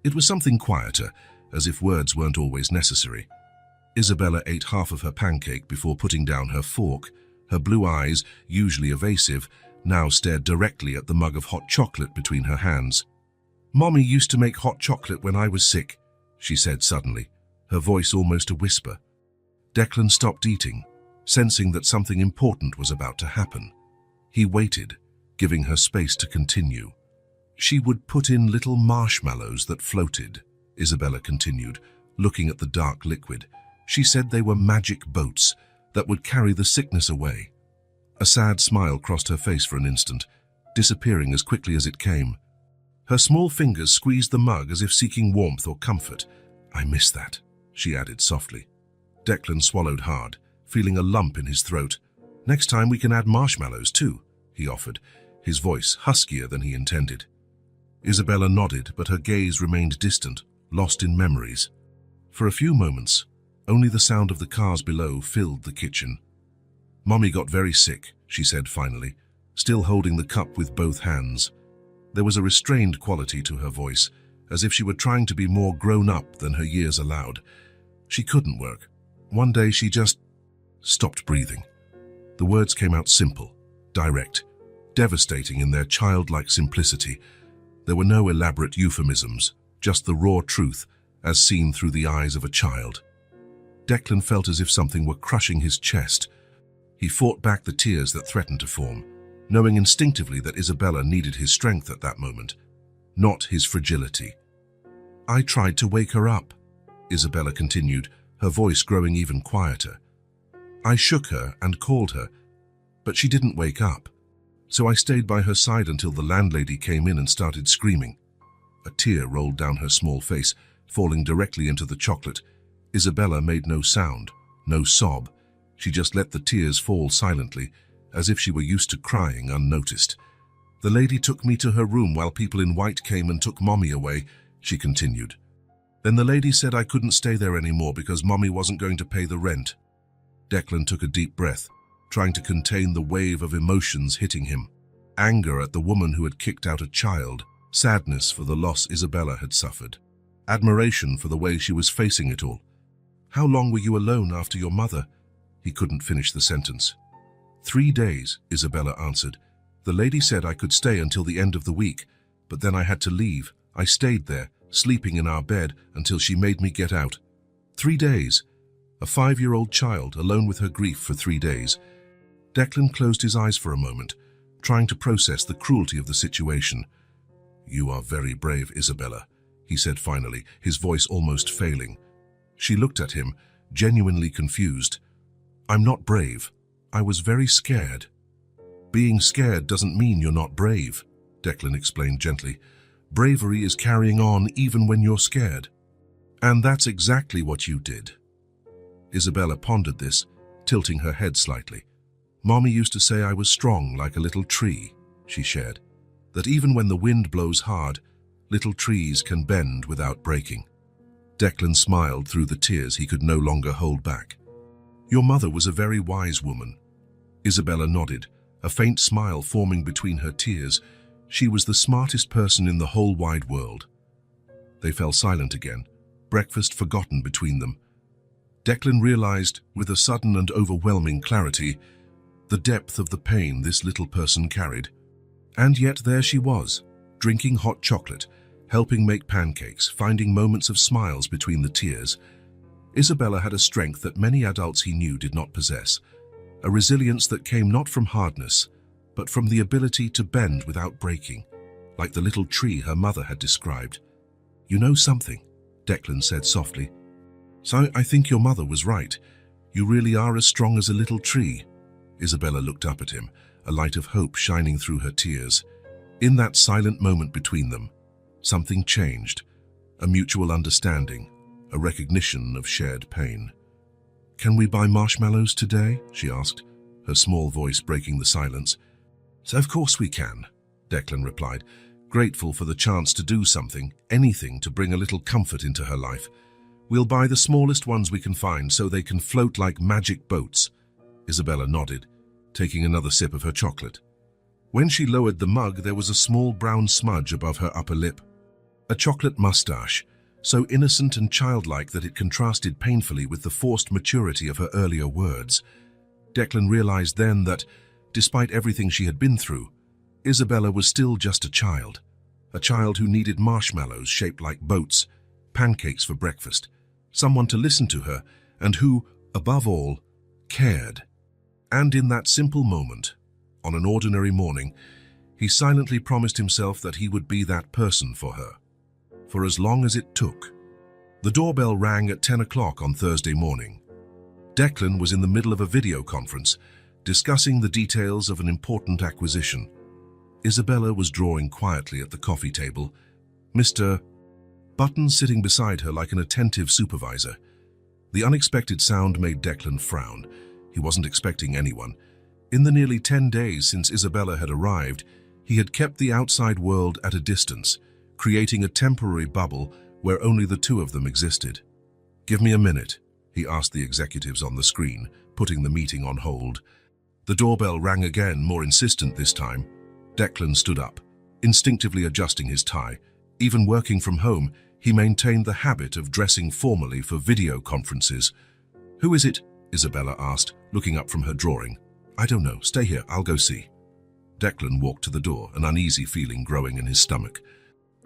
It was something quieter, as if words weren't always necessary. Isabella ate half of her pancake before putting down her fork. Her blue eyes, usually evasive, now stared directly at the mug of hot chocolate between her hands. Mommy used to make hot chocolate when I was sick, she said suddenly, her voice almost a whisper. Declan stopped eating, sensing that something important was about to happen. He waited, giving her space to continue. She would put in little marshmallows that floated, Isabella continued, looking at the dark liquid. She said they were magic boats that would carry the sickness away. A sad smile crossed her face for an instant, disappearing as quickly as it came. Her small fingers squeezed the mug as if seeking warmth or comfort. I miss that, she added softly. Declan swallowed hard, feeling a lump in his throat. Next time we can add marshmallows too, he offered, his voice huskier than he intended. Isabella nodded, but her gaze remained distant, lost in memories. For a few moments, only the sound of the cars below filled the kitchen. Mommy got very sick, she said finally, still holding the cup with both hands. There was a restrained quality to her voice, as if she were trying to be more grown up than her years allowed. She couldn't work. One day she just stopped breathing. The words came out simple, direct, devastating in their childlike simplicity. There were no elaborate euphemisms, just the raw truth, as seen through the eyes of a child. Declan felt as if something were crushing his chest. He fought back the tears that threatened to form, knowing instinctively that Isabella needed his strength at that moment, not his fragility. I tried to wake her up, Isabella continued, her voice growing even quieter. I shook her and called her, but she didn't wake up. So I stayed by her side until the landlady came in and started screaming. A tear rolled down her small face, falling directly into the chocolate. Isabella made no sound, no sob. She just let the tears fall silently, as if she were used to crying unnoticed. The lady took me to her room while people in white came and took Mommy away, she continued. Then the lady said I couldn't stay there anymore because Mommy wasn't going to pay the rent. Declan took a deep breath, trying to contain the wave of emotions hitting him. Anger at the woman who had kicked out a child, sadness for the loss Isabella had suffered, admiration for the way she was facing it all. How long were you alone after your mother? He couldn't finish the sentence. 3 days, Isabella answered. The lady said I could stay until the end of the week, But then I had to leave. I stayed there, sleeping in our bed, until she made me get out. 3 days. A 5-year-old child alone with her grief for 3 days. Declan closed his eyes for a moment, trying to process the cruelty of the situation. "You are very brave, Isabella," he said finally, his voice almost failing. She looked at him, genuinely confused. "I'm not brave. I was very scared." "Being scared doesn't mean you're not brave," Declan explained gently. "Bravery is carrying on even when you're scared. And that's exactly what you did." Isabella pondered this, tilting her head slightly. "Mommy used to say I was strong like a little tree," she shared. "That even when the wind blows hard, little trees can bend without breaking." Declan smiled through the tears he could no longer hold back. "Your mother was a very wise woman." Isabella nodded, a faint smile forming between her tears. She was the smartest person in the whole wide world. They fell silent again, breakfast forgotten between them. Declan realized, with a sudden and overwhelming clarity, the depth of the pain this little person carried. And yet there she was, drinking hot chocolate, helping make pancakes, finding moments of smiles between the tears. Isabella had a strength that many adults he knew did not possess, a resilience that came not from hardness, but from the ability to bend without breaking, like the little tree her mother had described. "You know something," Declan said softly. "So I think your mother was right. You really are as strong as a little tree." Isabella looked up at him, a light of hope shining through her tears. In that silent moment between them, something changed, a mutual understanding, a recognition of shared pain. "Can we buy marshmallows today?" she asked, her small voice breaking the silence. "So of course we can," Declan replied, grateful for the chance to do something, anything to bring a little comfort into her life. "We'll buy the smallest ones we can find so they can float like magic boats." Isabella nodded, taking another sip of her chocolate. When she lowered the mug, there was a small brown smudge above her upper lip. A chocolate mustache, so innocent and childlike that it contrasted painfully with the forced maturity of her earlier words. Declan realized then that, despite everything she had been through, Isabella was still just a child who needed marshmallows shaped like boats, pancakes for breakfast, someone to listen to her, and who, above all, cared. And in that simple moment, on an ordinary morning, he silently promised himself that he would be that person for her, for as long as it took. The doorbell rang at 10 o'clock on Thursday morning. Declan was in the middle of a video conference, discussing the details of an important acquisition. Isabella was drawing quietly at the coffee table, Mr. Button sitting beside her like an attentive supervisor. The unexpected sound made Declan frown. He wasn't expecting anyone. In the nearly 10 days since Isabella had arrived, he had kept the outside world at a distance, creating a temporary bubble where only the two of them existed. "Give me a minute," he asked the executives on the screen, putting the meeting on hold. The doorbell rang again, more insistent this time. Declan stood up, instinctively adjusting his tie. Even working from home, he maintained the habit of dressing formally for video conferences. "Who is it?" Isabella asked, looking up from her drawing. "I don't know. Stay here. I'll go see." Declan walked to the door, an uneasy feeling growing in his stomach.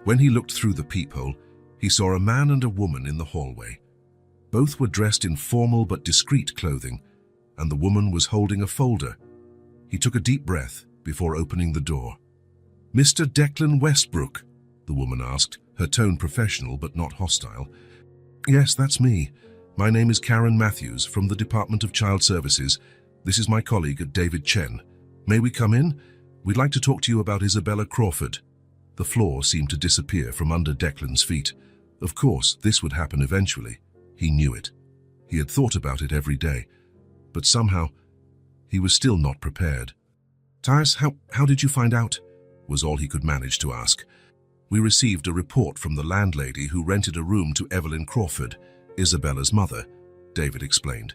When he looked through the peephole, he saw a man and a woman in the hallway. Both were dressed in formal but discreet clothing, and the woman was holding a folder. He took a deep breath before opening the door. "Mr. Declan Westbrook?" the woman asked, her tone professional but not hostile. "Yes, that's me. My name is Karen Matthews from the Department of Child Services. This is my colleague, David Chen. May we come in? We'd like to talk to you about Isabella Crawford." The floor seemed to disappear from under Declan's feet. Of course, this would happen eventually. He knew it. He had thought about it every day. But somehow, he was still not prepared. "Tyus, how did you find out?" was all he could manage to ask. "We received a report from the landlady who rented a room to Evelyn Crawford, Isabella's mother," David explained.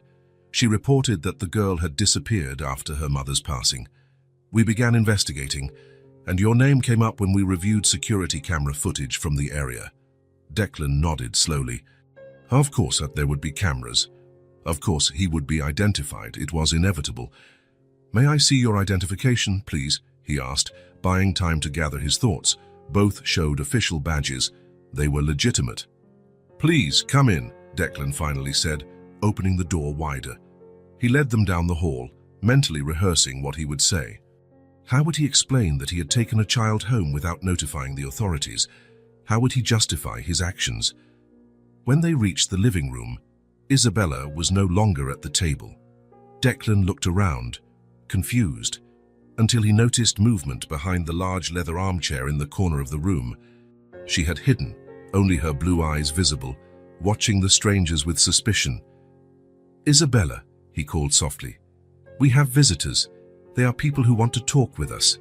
"She reported that the girl had disappeared after her mother's passing. We began investigating, and your name came up when we reviewed security camera footage from the area." Declan nodded slowly. Of course there would be cameras. Of course he would be identified. It was inevitable. "May I see your identification, please?" he asked, buying time to gather his thoughts. Both showed official badges. They were legitimate. "Please, come in," Declan finally said, opening the door wider. He led them down the hall, mentally rehearsing what he would say. How would he explain that he had taken a child home without notifying the authorities? How would he justify his actions? When they reached the living room, Isabella was no longer at the table. Declan looked around, confused, until he noticed movement behind the large leather armchair in the corner of the room. She had hidden, only her blue eyes visible, watching the strangers with suspicion. "Isabella," he called softly. "We have visitors. They are people who want to talk with us."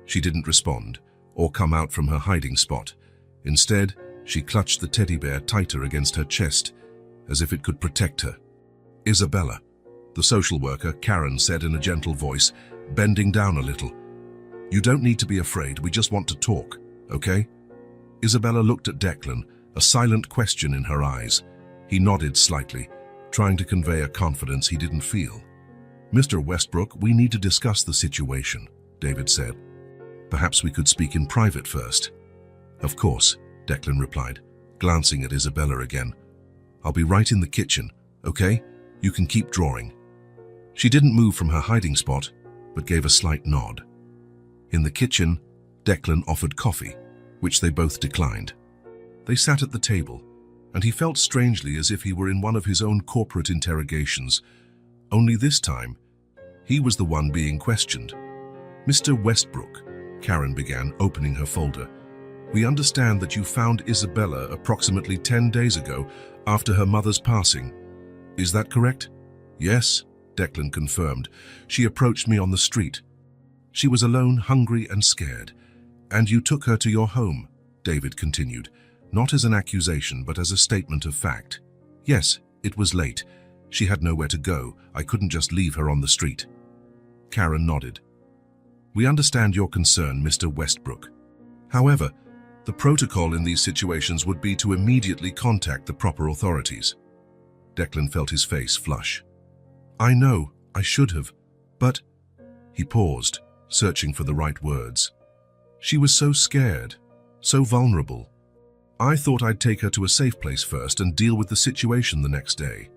She didn't respond or come out from her hiding spot. Instead, she clutched the teddy bear tighter against her chest, as if it could protect her. "Isabella," the social worker, Karen, said in a gentle voice, bending down a little. "You don't need to be afraid, we just want to talk, okay?" Isabella looked at Declan, a silent question in her eyes. He nodded slightly, trying to convey a confidence he didn't feel. "Mr. Westbrook, we need to discuss the situation," David said. "Perhaps we could speak in private first." "Of course," Declan replied, glancing at Isabella again. "I'll be right in the kitchen, okay? You can keep drawing." She didn't move from her hiding spot, but gave a slight nod. In the kitchen, Declan offered coffee, which they both declined. They sat at the table, and he felt strangely as if he were in one of his own corporate interrogations. Only this time, he was the one being questioned. "Mr. Westbrook," Karen began, opening her folder, "we understand that you found Isabella approximately 10 days ago after her mother's passing. Is that correct?" "Yes," Declan confirmed. "She approached me on the street. She was alone, hungry and scared. And you took her to your home," David continued, not as an accusation but as a statement of fact. "Yes, it was late. She had nowhere to go. I couldn't just leave her on the street." Karen nodded. "We understand your concern, Mr. Westbrook. However, the protocol in these situations would be to immediately contact the proper authorities." Declan felt his face flush. "I know, I should have, but—" He paused, searching for the right words. "She was so scared, so vulnerable. I thought I'd take her to a safe place first and deal with the situation the next day."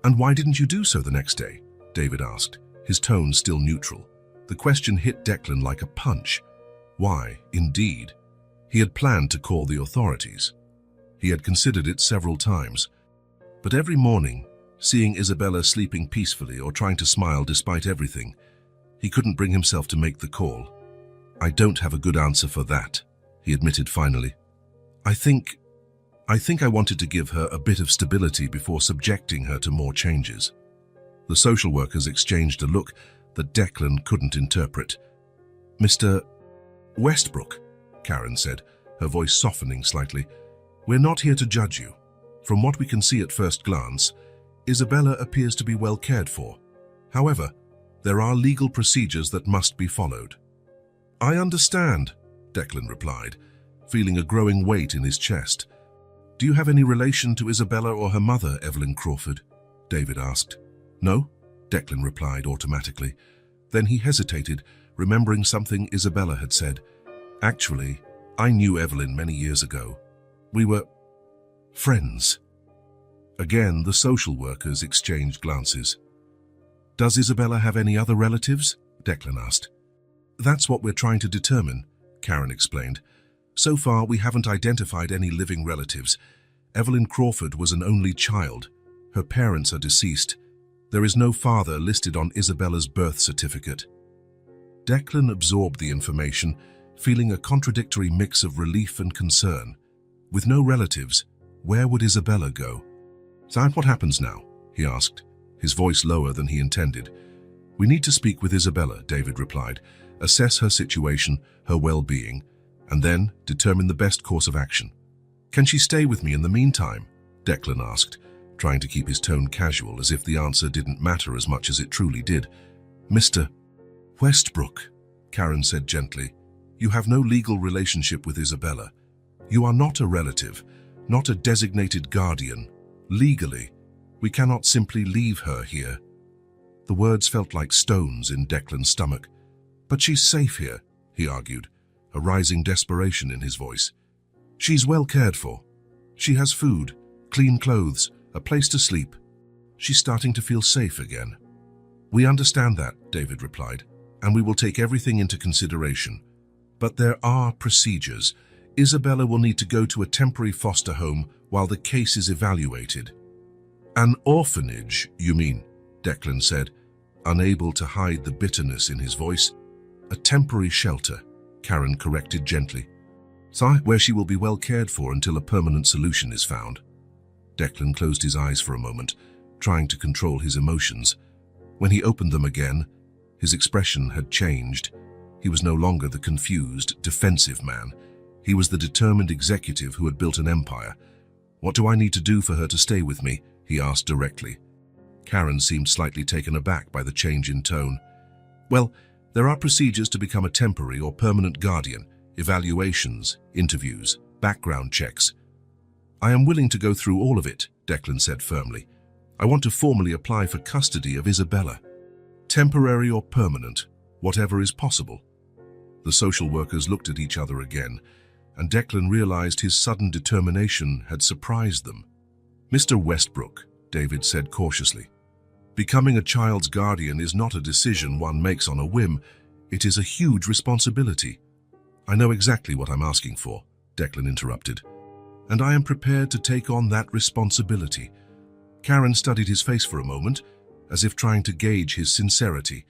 "And why didn't you do so the next day?" David asked, his tone still neutral. The question hit Declan like a punch. Why, indeed? He had planned to call the authorities. He had considered it several times. But every morning, seeing Isabella sleeping peacefully or trying to smile despite everything, he couldn't bring himself to make the call. "I don't have a good answer for that," he admitted finally. I think I wanted to give her a bit of stability before subjecting her to more changes." The social workers exchanged a look that Declan couldn't interpret. "Mr. Westbrook," Karen said, her voice softening slightly, "we're not here to judge you. From what we can see at first glance, Isabella appears to be well cared for. However, there are legal procedures that must be followed." "I understand," Declan replied, feeling a growing weight in his chest. "Do you have any relation to Isabella or her mother, Evelyn Crawford?" David asked. "No," Declan replied automatically. Then he hesitated, remembering something Isabella had said. "Actually, I knew Evelyn many years ago. We were friends." Again, the social workers exchanged glances. "Does Isabella have any other relatives?" Declan asked. "That's what we're trying to determine," Karen explained. "So far, we haven't identified any living relatives. Evelyn Crawford was an only child. Her parents are deceased. There is no father listed on Isabella's birth certificate." Declan absorbed the information, feeling a contradictory mix of relief and concern. With no relatives, where would Isabella go? "Is that what happens now?" he asked, his voice lower than he intended. "We need to speak with Isabella," David replied, "assess her situation, her well-being, and then determine the best course of action." "Can she stay with me in the meantime?" Declan asked, trying to keep his tone casual as if the answer didn't matter as much as it truly did. "Mr. Westbrook," Karen said gently, "you have no legal relationship with Isabella. You are not a relative, not a designated guardian. Legally, we cannot simply leave her here." The words felt like stones in Declan's stomach. "But she's safe here," he argued, a rising desperation in his voice. "She's well cared for. She has food, clean clothes, a place to sleep. She's starting to feel safe again." "We understand that," David replied, "and we will take everything into consideration. But there are procedures. Isabella will need to go to a temporary foster home while the case is evaluated." "An orphanage, you mean?" Declan said, unable to hide the bitterness in his voice. "A temporary shelter," Karen corrected gently. "So, where she will be well cared for until a permanent solution is found." Declan closed his eyes for a moment, trying to control his emotions. When he opened them again, his expression had changed. He was no longer the confused, defensive man. He was the determined executive who had built an empire. "What do I need to do for her to stay with me?" he asked directly. Karen seemed slightly taken aback by the change in tone. "Well, there are procedures to become a temporary or permanent guardian, evaluations, interviews, background checks." "I am willing to go through all of it," Declan said firmly. "I want to formally apply for custody of Isabella. Temporary or permanent, whatever is possible." The social workers looked at each other again, and Declan realized his sudden determination had surprised them. "Mr. Westbrook," David said cautiously, "becoming a child's guardian is not a decision one makes on a whim. It is a huge responsibility." "I know exactly what I'm asking for," Declan interrupted, "and I am prepared to take on that responsibility." Karen studied his face for a moment, as if trying to gauge his sincerity.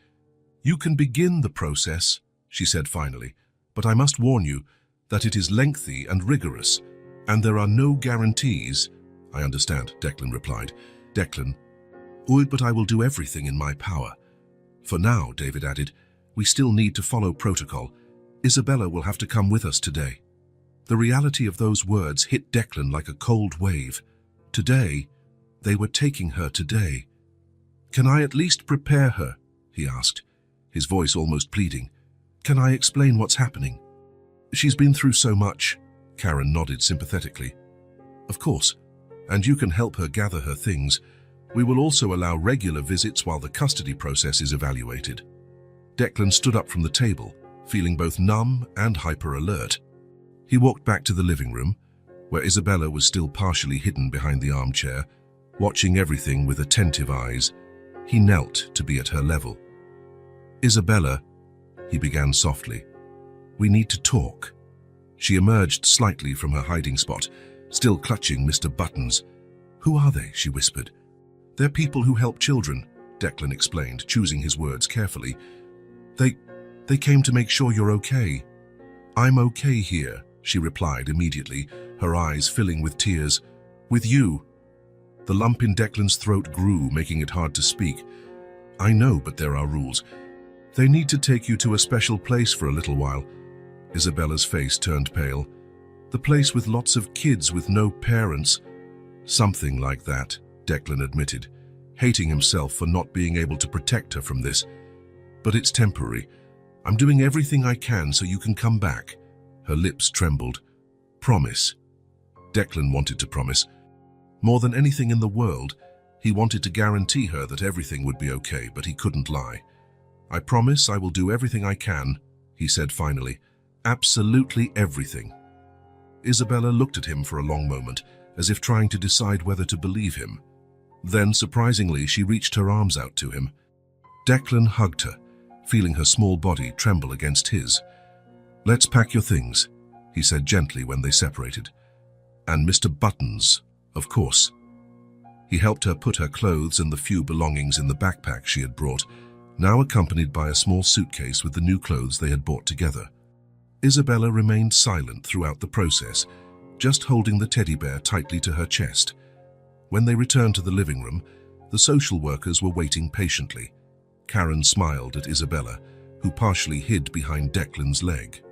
"You can begin the process," she said finally, "but I must warn you that it is lengthy and rigorous, and there are no guarantees." "I understand," Declan replied. "Declan, but I will do everything in my power." "For now," David added, "we still need to follow protocol. Isabella will have to come with us today." The reality of those words hit Declan like a cold wave. Today, they were taking her today. "Can I at least prepare her?" he asked, his voice almost pleading. "Can I explain what's happening?" "She's been through so much," Karen nodded sympathetically. "Of course, and you can help her gather her things. We will also allow regular visits while the custody process is evaluated." Declan stood up from the table, feeling both numb and hyper-alert. He walked back to the living room, where Isabella was still partially hidden behind the armchair, watching everything with attentive eyes. He knelt to be at her level. "Isabella," he began softly, "we need to talk." She emerged slightly from her hiding spot, still clutching Mr. Buttons. "Who are they?" she whispered. "They're people who help children," Declan explained, choosing his words carefully. They came to make sure you're okay." "I'm okay here," she replied immediately, her eyes filling with tears. "With you." The lump in Declan's throat grew, making it hard to speak. "I know, but there are rules. They need to take you to a special place for a little while." Isabella's face turned pale. "The place with lots of kids with no parents." "Something like that," Declan admitted, hating himself for not being able to protect her from this. "But it's temporary. I'm doing everything I can so you can come back." Her lips trembled. "Promise." Declan wanted to promise. More than anything in the world, he wanted to guarantee her that everything would be okay, but he couldn't lie. "I promise I will do everything I can," he said finally. "Absolutely everything." Isabella looked at him for a long moment, as if trying to decide whether to believe him. Then, surprisingly, she reached her arms out to him. Declan hugged her, feeling her small body tremble against his. "Let's pack your things," he said gently when they separated. "And Mr. Buttons, of course." He helped her put her clothes and the few belongings in the backpack she had brought, now accompanied by a small suitcase with the new clothes they had bought together. Isabella remained silent throughout the process, just holding the teddy bear tightly to her chest. When they returned to the living room, the social workers were waiting patiently. Karen smiled at Isabella, who partially hid behind Declan's leg.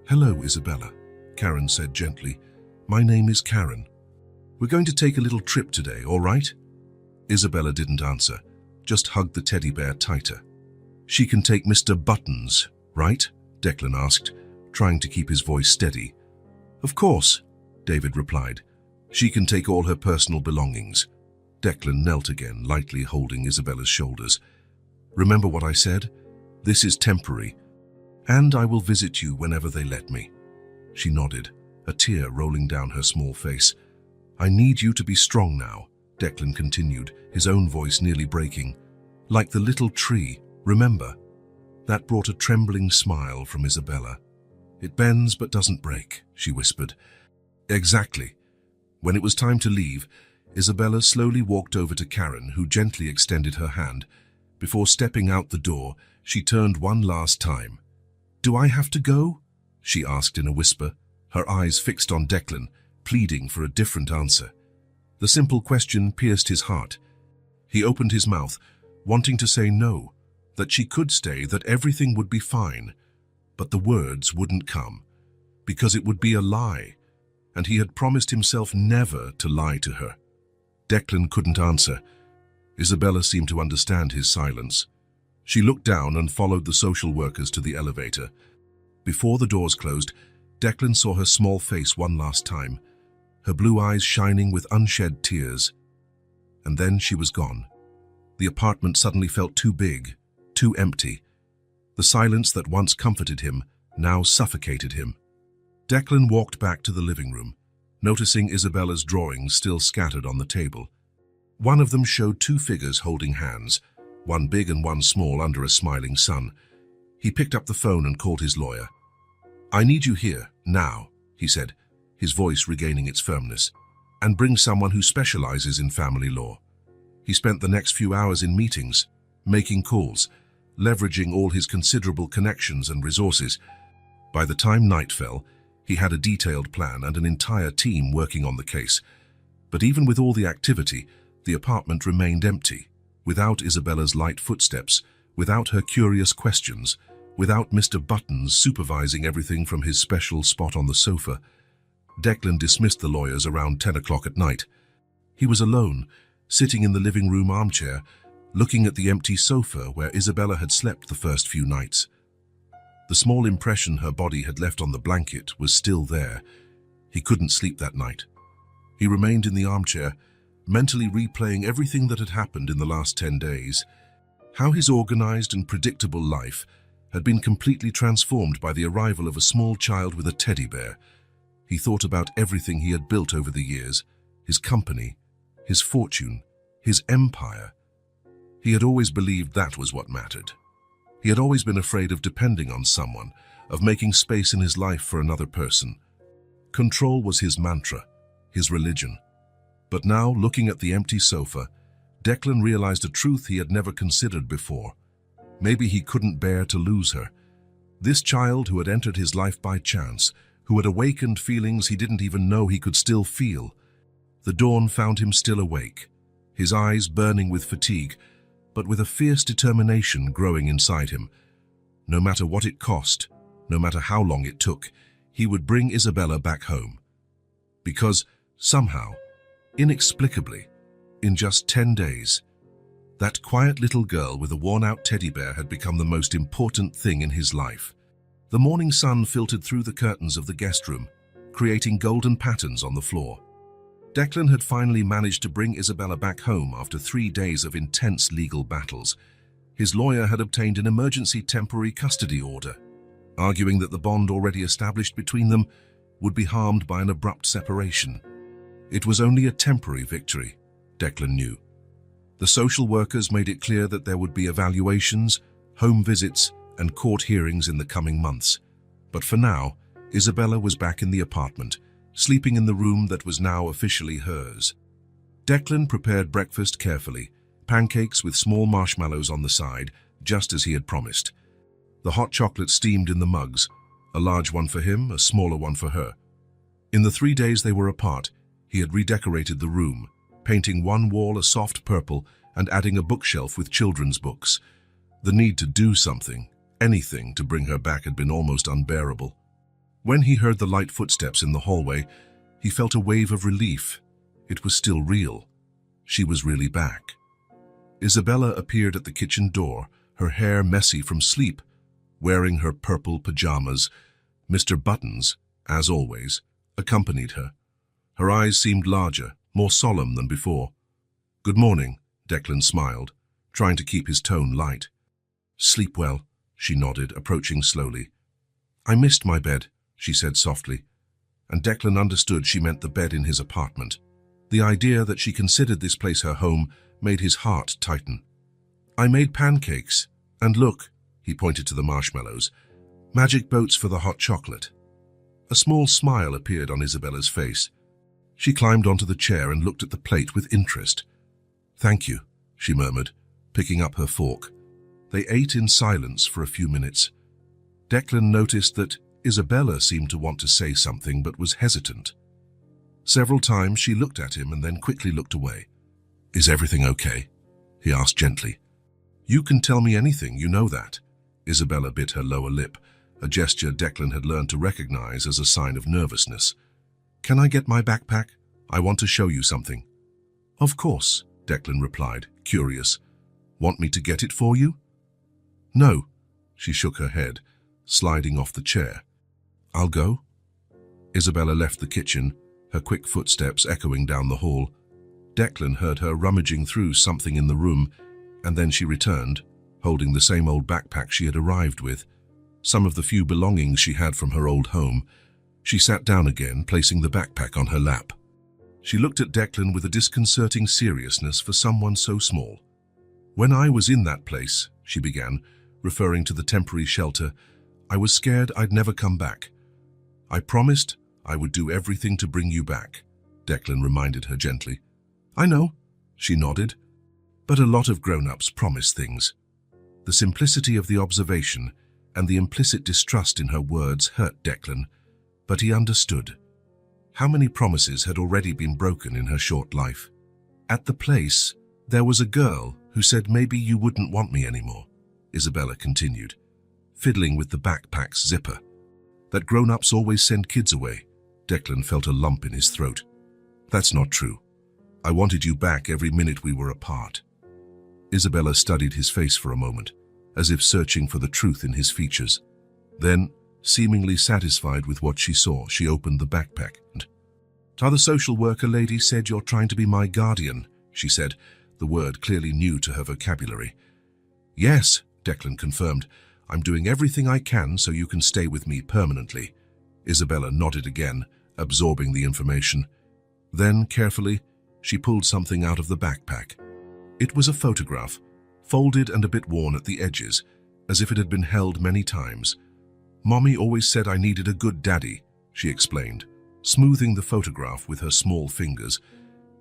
"Hello, Isabella," Karen said gently. "My name is Karen. We're going to take a little trip today, all right?" Isabella didn't answer, just hugged the teddy bear tighter. "She can take Mr. Buttons, right?" Declan asked, trying to keep his voice steady. "Of course," David replied. "She can take all her personal belongings." Declan knelt again, lightly holding Isabella's shoulders. "Remember what I said? This is temporary. And I will visit you whenever they let me. She nodded, a tear rolling down her small face. I need you to be strong now, Declan continued, his own voice nearly breaking. Like the little tree, remember? That brought a trembling smile from Isabella. It bends but doesn't break, she whispered. Exactly. When it was time to leave, Isabella slowly walked over to Karen, who gently extended her hand. Before stepping out the door, she turned one last time. Do I have to go? She asked in a whisper, her eyes fixed on Declan, pleading for a different answer. The simple question pierced his heart. He opened his mouth, wanting to say no, that she could stay, that everything would be fine. But the words wouldn't come, because it would be a lie, and he had promised himself never to lie to her. Declan couldn't answer. Isabella seemed to understand his silence. She looked down and followed the social workers to the elevator. Before the doors closed, Declan saw her small face one last time, her blue eyes shining with unshed tears. And then she was gone. The apartment suddenly felt too big, too empty. The silence that once comforted him now suffocated him. Declan walked back to the living room, noticing Isabella's drawings still scattered on the table. One of them showed two figures holding hands, one big and one small under a smiling sun. He picked up the phone and called his lawyer. I need you here, now, he said, his voice regaining its firmness, and bring someone who specializes in family law. He spent the next few hours in meetings, making calls, leveraging all his considerable connections and resources. By the time night fell, he had a detailed plan and an entire team working on the case. But even with all the activity, the apartment remained empty, without Isabella's light footsteps, without her curious questions, without Mr. Buttons supervising everything from his special spot on the sofa. Declan dismissed the lawyers around 10 o'clock at night. He was alone, sitting in the living room armchair, looking at the empty sofa where Isabella had slept the first few nights. The small impression her body had left on the blanket was still there. He couldn't sleep that night. He remained in the armchair, mentally replaying everything that had happened in the last 10 days, how his organized and predictable life had been completely transformed by the arrival of a small child with a teddy bear. He thought about everything he had built over the years, his company, his fortune, his empire. He had always believed that was what mattered. He had always been afraid of depending on someone, of making space in his life for another person. Control was his mantra, his religion. But now, looking at the empty sofa, Declan realized a truth he had never considered before. Maybe he couldn't bear to lose her. This child who had entered his life by chance, who had awakened feelings he didn't even know he could still feel. The dawn found him still awake, his eyes burning with fatigue, but with a fierce determination growing inside him. No matter what it cost, no matter how long it took, he would bring Isabella back home. Because, somehow, inexplicably, in just 10 days, that quiet little girl with a worn-out teddy bear had become the most important thing in his life. The morning sun filtered through the curtains of the guest room, creating golden patterns on the floor. Declan had finally managed to bring Isabella back home after 3 days of intense legal battles. His lawyer had obtained an emergency temporary custody order, arguing that the bond already established between them would be harmed by an abrupt separation. It was only a temporary victory, Declan knew. The social workers made it clear that there would be evaluations, home visits, and court hearings in the coming months. But for now, Isabella was back in the apartment, sleeping in the room that was now officially hers. Declan prepared breakfast carefully, pancakes with small marshmallows on the side, just as he had promised. The hot chocolate steamed in the mugs, a large one for him, a smaller one for her. In the 3 days they were apart, he had redecorated the room, painting one wall a soft purple and adding a bookshelf with children's books. The need to do something, anything, to bring her back had been almost unbearable. When he heard the light footsteps in the hallway, he felt a wave of relief. It was still real. She was really back. Isabella appeared at the kitchen door, her hair messy from sleep, wearing her purple pajamas. Mr. Buttons, as always, accompanied her. Her eyes seemed larger, more solemn than before. "Good morning," Declan smiled, trying to keep his tone light. "Sleep well," she nodded, approaching slowly, "I missed my bed," she said softly, and Declan understood she meant the bed in his apartment. The idea that she considered this place her home made his heart tighten. "I made pancakes, and look," he pointed to the marshmallows, "magic boats for the hot chocolate." A small smile appeared on Isabella's face. She climbed onto the chair and looked at the plate with interest. "Thank you," she murmured, picking up her fork. They ate in silence for a few minutes. Declan noticed that Isabella seemed to want to say something but was hesitant. Several times she looked at him and then quickly looked away. "Is everything okay?" he asked gently. "You can tell me anything, you know that." Isabella bit her lower lip, a gesture Declan had learned to recognize as a sign of nervousness. "Can I get my backpack? I want to show you something." "Of course," Declan replied, curious. "Want me to get it for you?" "No," she shook her head, sliding off the chair. "I'll go." Isabella left the kitchen, her quick footsteps echoing down the hall. Declan heard her rummaging through something in the room, and then she returned, holding the same old backpack she had arrived with, some of the few belongings she had from her old home. She sat down again, placing the backpack on her lap. She looked at Declan with a disconcerting seriousness for someone so small. "When I was in that place," she began, referring to the temporary shelter, "I was scared I'd never come back. I promised I would do everything to bring you back," Declan reminded her gently. "I know," she nodded, "but a lot of grown-ups promise things." The simplicity of the observation and the implicit distrust in her words hurt Declan, but he understood. How many promises had already been broken in her short life? "At the place, there was a girl who said maybe you wouldn't want me anymore," Isabella continued, fiddling with the backpack's zipper. "That grown-ups always send kids away." Declan felt a lump in his throat. "That's not true. I wanted you back every minute we were apart." Isabella studied his face for a moment, as if searching for the truth in his features. Then, seemingly satisfied with what she saw, she opened the backpack. "The social worker lady said you're trying to be my guardian," she said, the word clearly new to her vocabulary. "Yes," Declan confirmed. "I'm doing everything I can so you can stay with me permanently." Isabella nodded again, absorbing the information. Then, carefully, she pulled something out of the backpack. It was a photograph, folded and a bit worn at the edges, as if it had been held many times. "Mommy always said I needed a good daddy," she explained, smoothing the photograph with her small fingers.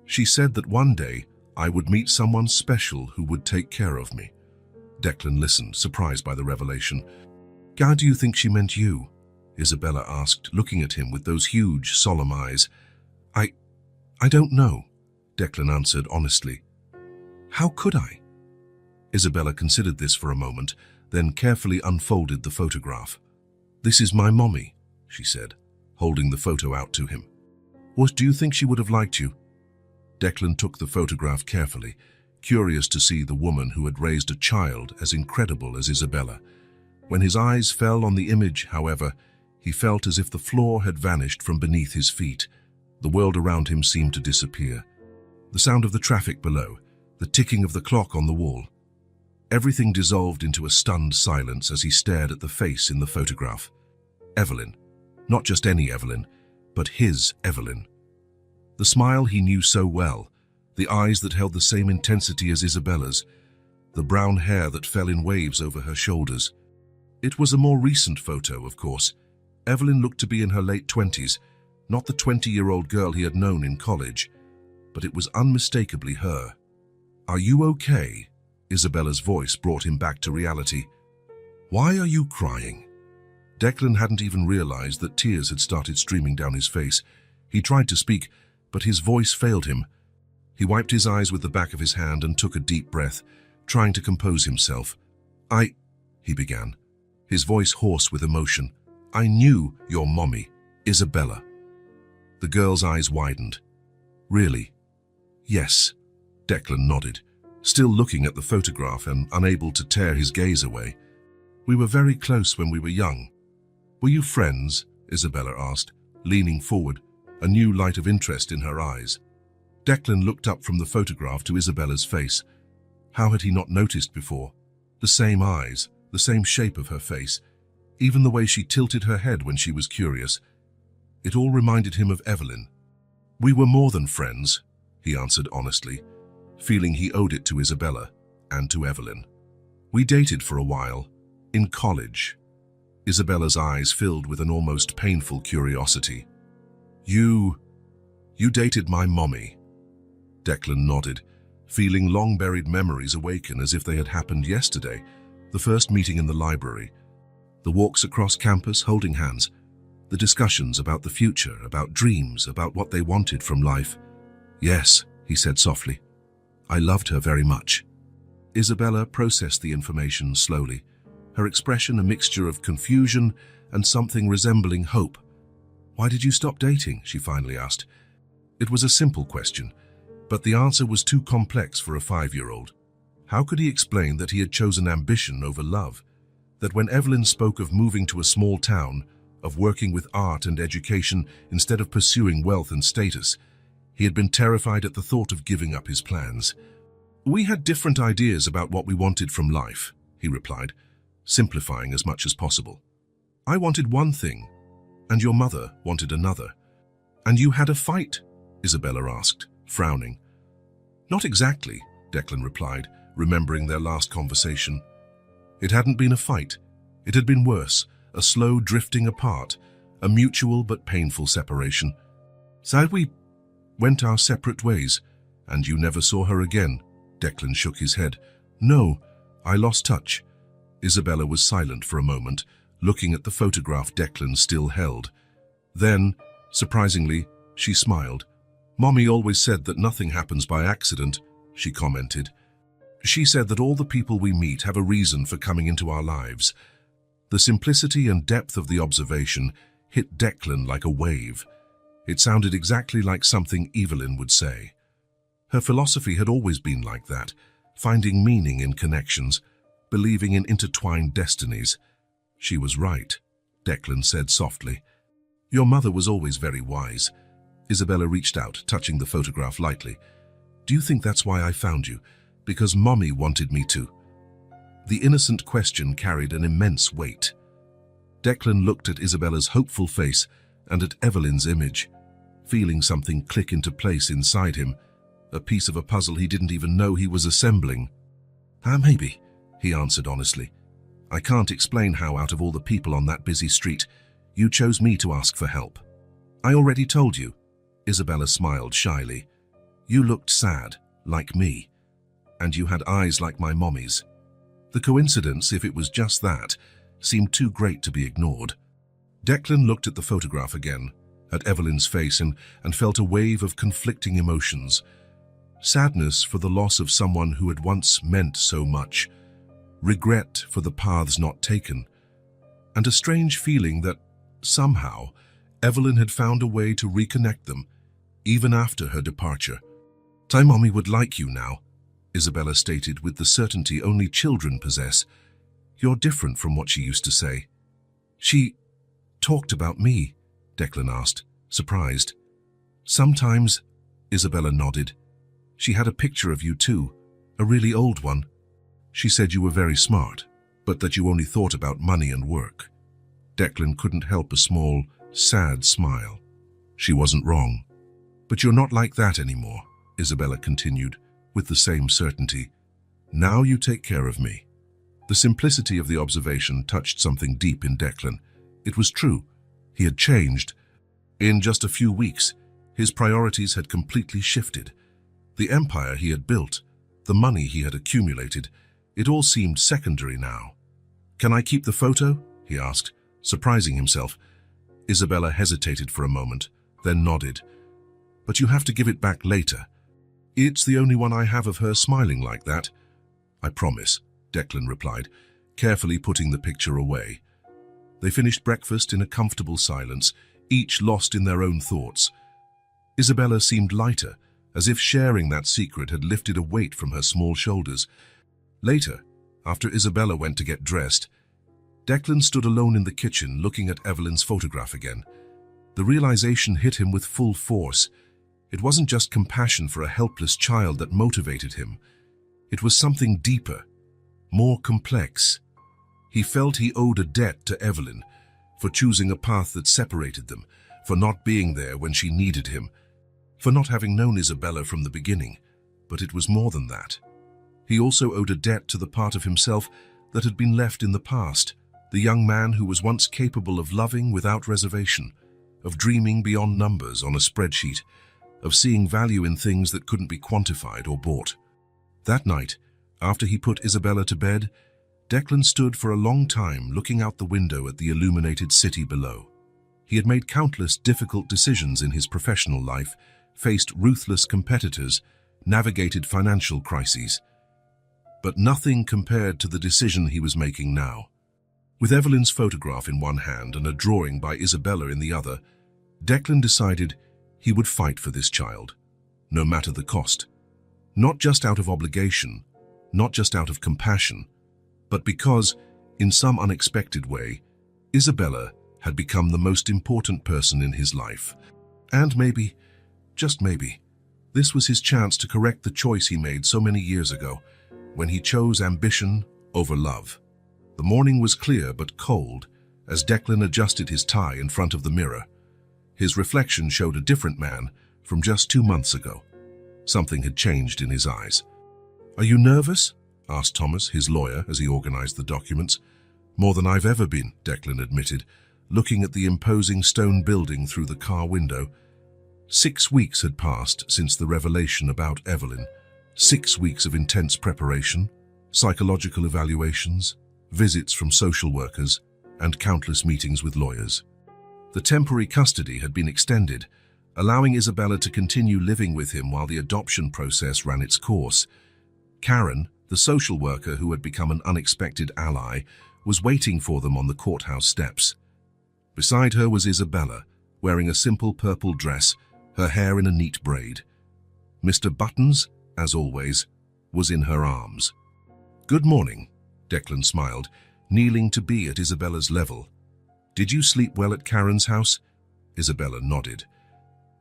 "She said that one day I would meet someone special who would take care of me." Declan listened, surprised by the revelation. "God, do you think she meant you?" Isabella asked, looking at him with those huge, solemn eyes. I don't know," Declan answered honestly. "How could I?" Isabella considered this for a moment, then carefully unfolded the photograph. "This is my mommy," she said, holding the photo out to him. "What do you think she would have liked you?" Declan took the photograph carefully, curious to see the woman who had raised a child as incredible as Isabella. When his eyes fell on the image, however, he felt as if the floor had vanished from beneath his feet. The world around him seemed to disappear. The sound of the traffic below, the ticking of the clock on the wall. Everything dissolved into a stunned silence as he stared at the face in the photograph. Evelyn. Not just any Evelyn, but his Evelyn. The smile he knew so well, the eyes that held the same intensity as Isabella's, the brown hair that fell in waves over her shoulders. It was a more recent photo, of course. Evelyn looked to be in her late 20s, not the 20-year-old girl he had known in college, but it was unmistakably her. "Are you okay?" Isabella's voice brought him back to reality. "Why are you crying?" Declan hadn't even realized that tears had started streaming down his face. He tried to speak, but his voice failed him. He wiped his eyes with the back of his hand and took a deep breath, trying to compose himself. He began, his voice hoarse with emotion. "I knew your mommy, Isabella." The girl's eyes widened. "Really?" "Yes," Declan nodded, still looking at the photograph and unable to tear his gaze away. "We were very close when we were young." "Were you friends?" Isabella asked, leaning forward, a new light of interest in her eyes. Declan looked up from the photograph to Isabella's face. How had he not noticed before? The same eyes, the same shape of her face. Even the way she tilted her head when she was curious. It all reminded him of Evelyn. "We were more than friends," he answered honestly, feeling he owed it to Isabella and to Evelyn. "We dated for a while, in college." Isabella's eyes filled with an almost painful curiosity. You dated my mommy." Declan nodded, feeling long-buried memories awaken as if they had happened yesterday. The first meeting in the library, the walks across campus holding hands, the discussions about the future, about dreams, about what they wanted from life. "Yes," he said softly. "I loved her very much." Isabella processed the information slowly, her expression a mixture of confusion and something resembling hope. "Why did you stop dating?" she finally asked. It was a simple question, but the answer was too complex for a 5-year-old. How could he explain that he had chosen ambition over love? That when Evelyn spoke of moving to a small town, of working with art and education instead of pursuing wealth and status, he had been terrified at the thought of giving up his plans. "We had different ideas about what we wanted from life," he replied, simplifying as much as possible. "I wanted one thing, and your mother wanted another." "And you had a fight?" Isabella asked, frowning. "Not exactly," Declan replied, remembering their last conversation. It hadn't been a fight. It had been worse, a slow drifting apart, a mutual but painful separation. "So we went our separate ways, and you never saw her again?" Declan shook his head. "No, I lost touch." Isabella was silent for a moment, looking at the photograph Declan still held. Then, surprisingly, she smiled. "Mommy always said that nothing happens by accident," she commented. "She said that all the people we meet have a reason for coming into our lives." The simplicity and depth of the observation hit Declan like a wave. It sounded exactly like something Evelyn would say. Her philosophy had always been like that, finding meaning in connections, believing in intertwined destinies. "She was right," Declan said softly. "Your mother was always very wise." Isabella reached out, touching the photograph lightly. "Do you think that's why I found you? Because Mommy wanted me to?" The innocent question carried an immense weight. Declan looked at Isabella's hopeful face and at Evelyn's image, feeling something click into place inside him, a piece of a puzzle he didn't even know he was assembling. Maybe," he answered honestly. "I can't explain how, out of all the people on that busy street, you chose me to ask for help." "I already told you." Isabella smiled shyly. "You looked sad, like me, and you had eyes like my mommy's." The coincidence, if it was just that, seemed too great to be ignored. Declan looked at the photograph again, at Evelyn's face, and felt a wave of conflicting emotions. Sadness for the loss of someone who had once meant so much, regret for the paths not taken, and a strange feeling that, somehow, Evelyn had found a way to reconnect them, even after her departure. "My mommy would like you now," Isabella stated with the certainty only children possess. "You're different from what she used to say." "She talked about me?" Declan asked, surprised. "Sometimes," Isabella nodded. "She had a picture of you too, a really old one. She said you were very smart, but that you only thought about money and work." Declan couldn't help a small, sad smile. She wasn't wrong. "But you're not like that anymore," Isabella continued, with the same certainty. "Now you take care of me." The simplicity of the observation touched something deep in Declan. It was true. He had changed. In just a few weeks, his priorities had completely shifted. The empire he had built, the money he had accumulated, it all seemed secondary now. "Can I keep the photo?" he asked, surprising himself. Isabella hesitated for a moment, then nodded. "But you have to give it back later. It's the only one I have of her smiling like that." "I promise," Declan replied, carefully putting the picture away. They finished breakfast in a comfortable silence, each lost in their own thoughts. Isabella seemed lighter, as if sharing that secret had lifted a weight from her small shoulders. Later, after Isabella went to get dressed, Declan stood alone in the kitchen looking at Evelyn's photograph again. The realization hit him with full force. It wasn't just compassion for a helpless child that motivated him. It was something deeper, more complex. He felt he owed a debt to Evelyn for choosing a path that separated them, for not being there when she needed him, for not having known Isabella from the beginning. But it was more than that. He also owed a debt to the part of himself that had been left in the past, the young man who was once capable of loving without reservation, of dreaming beyond numbers on a spreadsheet, of seeing value in things that couldn't be quantified or bought. That night, after he put Isabella to bed, Declan stood for a long time looking out the window at the illuminated city below. He had made countless difficult decisions in his professional life, faced ruthless competitors, navigated financial crises. But nothing compared to the decision he was making now. With Evelyn's photograph in one hand and a drawing by Isabella in the other, Declan decided he would fight for this child, no matter the cost. Not just out of obligation, not just out of compassion, but because, in some unexpected way, Isabella had become the most important person in his life. And maybe, just maybe, this was his chance to correct the choice he made so many years ago, when he chose ambition over love. The morning was clear but cold as Declan adjusted his tie in front of the mirror. His reflection showed a different man from just 2 months ago. Something had changed in his eyes. "Are you nervous?" asked Thomas, his lawyer, as he organized the documents. "More than I've ever been," Declan admitted, looking at the imposing stone building through the car window. 6 weeks had passed since the revelation about Evelyn. 6 weeks of intense preparation, psychological evaluations, visits from social workers, and countless meetings with lawyers. The temporary custody had been extended, allowing Isabella to continue living with him while the adoption process ran its course. Karen, the social worker who had become an unexpected ally, was waiting for them on the courthouse steps. Beside her was Isabella, wearing a simple purple dress, her hair in a neat braid. Mr. Buttons, as always, was in her arms. "Good morning," Declan smiled, kneeling to be at Isabella's level. "Did you sleep well at Karen's house?" Isabella nodded.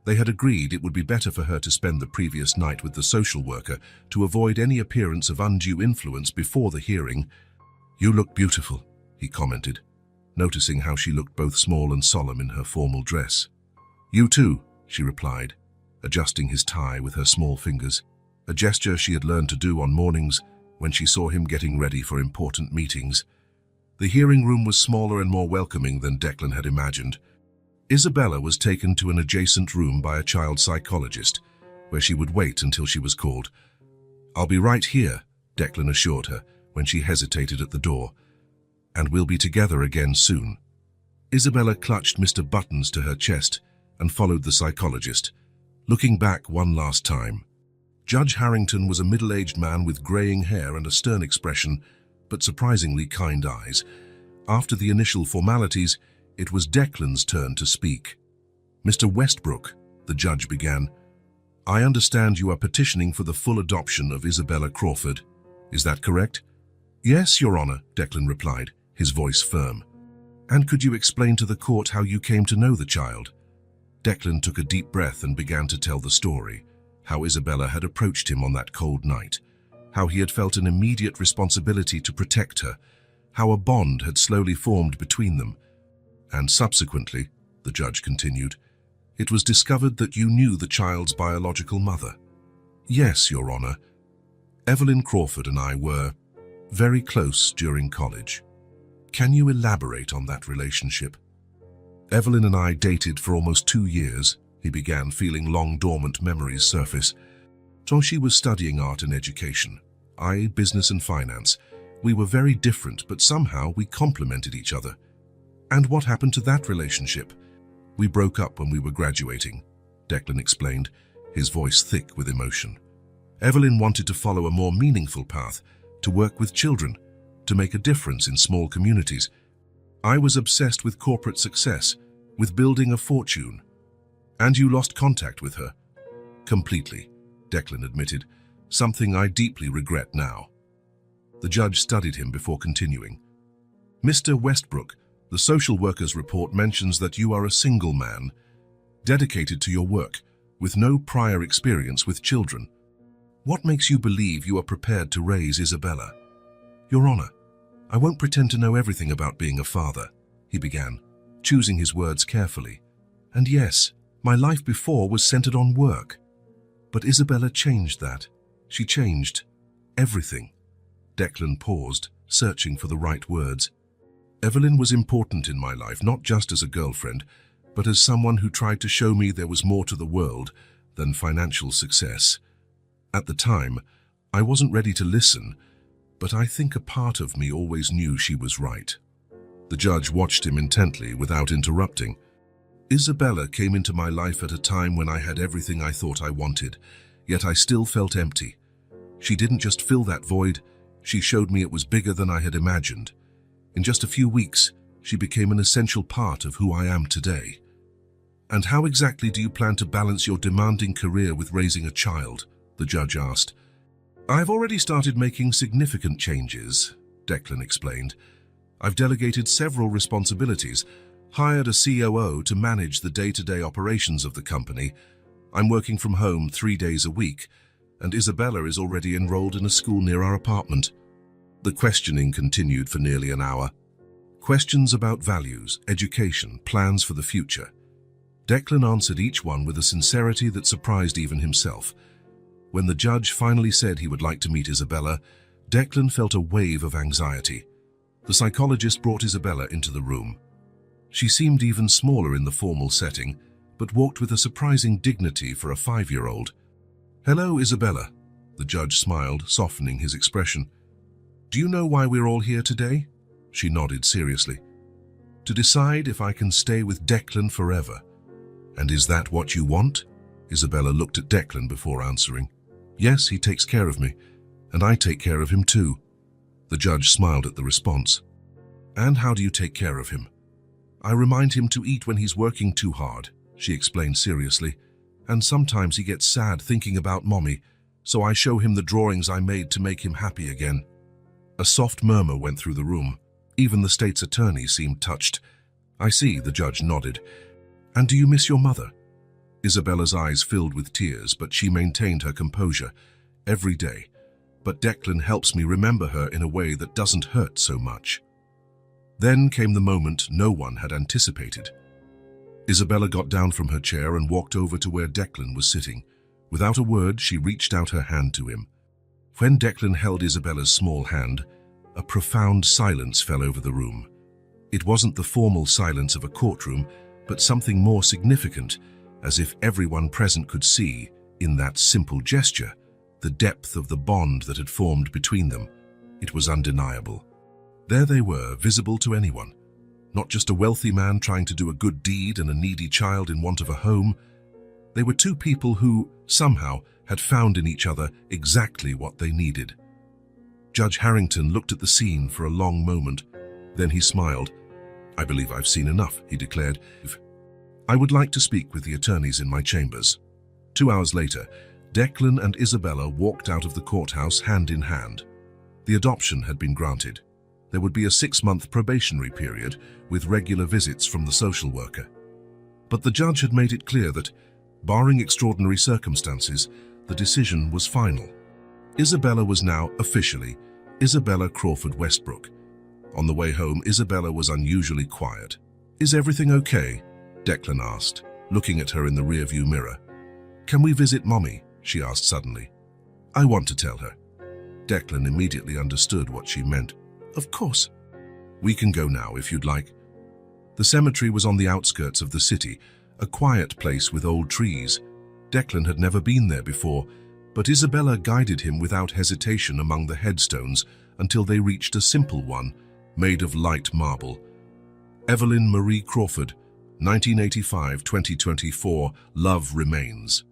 They had agreed it would be better for her to spend the previous night with the social worker to avoid any appearance of undue influence before the hearing. "You look beautiful," he commented, noticing how she looked both small and solemn in her formal dress. "You too," she replied, adjusting his tie with her small fingers, a gesture she had learned to do on mornings when she saw him getting ready for important meetings. The hearing room was smaller and more welcoming than Declan had imagined. Isabella was taken to an adjacent room by a child psychologist, where she would wait until she was called. "I'll be right here," Declan assured her when she hesitated at the door. "And we'll be together again soon." Isabella clutched Mr. Buttons to her chest and followed the psychologist, looking back one last time. Judge Harrington was a middle-aged man with graying hair and a stern expression, but surprisingly kind eyes. After the initial formalities, it was Declan's turn to speak. "Mr. Westbrook," the judge began, "I understand you are petitioning for the full adoption of Isabella Crawford. Is that correct?" "Yes, Your Honor," Declan replied, his voice firm. "And could you explain to the court how you came to know the child?" Declan took a deep breath and began to tell the story, how Isabella had approached him on that cold night, how he had felt an immediate responsibility to protect her, how a bond had slowly formed between them. "And subsequently," the judge continued, "it was discovered that you knew the child's biological mother." "Yes, Your Honor. Evelyn Crawford and I were very close during college." "Can you elaborate on that relationship?" "Evelyn and I dated for almost 2 years," he began, feeling long dormant memories surface. "So she was studying art and education, I business and finance. We were very different, but somehow we complemented each other." "And what happened to that relationship?" "We broke up when we were graduating," Declan explained, his voice thick with emotion. "Evelyn wanted to follow a more meaningful path, to work with children, to make a difference in small communities. I was obsessed with corporate success, with building a fortune." "And you lost contact with her?" "Completely," Declan admitted, "something I deeply regret now." The judge studied him before continuing. "Mr. Westbrook, the social worker's report mentions that you are a single man, dedicated to your work, with no prior experience with children. What makes you believe you are prepared to raise Isabella?" "Your Honor, "I won't pretend to know everything about being a father," he began, choosing his words carefully. "And yes, my life before was centered on work. But Isabella changed that. She changed everything." Declan paused, searching for the right words. "Evelyn was important in my life, not just as a girlfriend, but as someone who tried to show me there was more to the world than financial success. At the time, I wasn't ready to listen, but I think a part of me always knew she was right." The judge watched him intently without interrupting. "Isabella came into my life at a time when I had everything I thought I wanted, yet I still felt empty. She didn't just fill that void, she showed me it was bigger than I had imagined. In just a few weeks, she became an essential part of who I am today." "And how exactly do you plan to balance your demanding career with raising a child?" the judge asked. "I've already started making significant changes," Declan explained. "I've delegated several responsibilities, hired a COO to manage the day-to-day operations of the company. I'm working from home 3 days a week, and Isabella is already enrolled in a school near our apartment." The questioning continued for nearly an hour. Questions about values, education, plans for the future. Declan answered each one with a sincerity that surprised even himself. When the judge finally said he would like to meet Isabella, Declan felt a wave of anxiety. The psychologist brought Isabella into the room. She seemed even smaller in the formal setting, but walked with a surprising dignity for a 5-year-old. "Hello, Isabella," the judge smiled, softening his expression. "Do you know why we're all here today?" She nodded seriously. "To decide if I can stay with Declan forever." "And is that what you want?" Isabella looked at Declan before answering. "Yes, he takes care of me, and I take care of him too." The judge smiled at the response. "And how do you take care of him?" "I remind him to eat when he's working too hard," she explained seriously. "And sometimes he gets sad thinking about Mommy, so I show him the drawings I made to make him happy again." A soft murmur went through the room. Even the state's attorney seemed touched. "I see," the judge nodded. "And do you miss your mother?" Isabella's eyes filled with tears, but she maintained her composure. "Every day. But Declan helps me remember her in a way that doesn't hurt so much." Then came the moment no one had anticipated. Isabella got down from her chair and walked over to where Declan was sitting. Without a word, she reached out her hand to him. When Declan held Isabella's small hand, a profound silence fell over the room. It wasn't the formal silence of a courtroom, but something more significant, as if everyone present could see, in that simple gesture, the depth of the bond that had formed between them. It was undeniable. There they were, visible to anyone. Not just a wealthy man trying to do a good deed and a needy child in want of a home. They were two people who, somehow, had found in each other exactly what they needed. Judge Harrington looked at the scene for a long moment. Then he smiled. "I believe I've seen enough," he declared. "I would like to speak with the attorneys in my chambers." 2 hours later, Declan and Isabella walked out of the courthouse hand in hand. The adoption had been granted. There would be a 6-month probationary period with regular visits from the social worker. But the judge had made it clear that, barring extraordinary circumstances, the decision was final. Isabella was now officially Isabella Crawford Westbrook. On the way home, Isabella was unusually quiet. "Is everything okay?" Declan asked, looking at her in the rearview mirror. "Can we visit Mommy?" she asked suddenly. "I want to tell her." Declan immediately understood what she meant. "Of course." "We can go now if you'd like." The cemetery was on the outskirts of the city, a quiet place with old trees. Declan had never been there before, but Isabella guided him without hesitation among the headstones until they reached a simple one, made of light marble. Evelyn Marie Crawford, 1985-2024, Love Remains.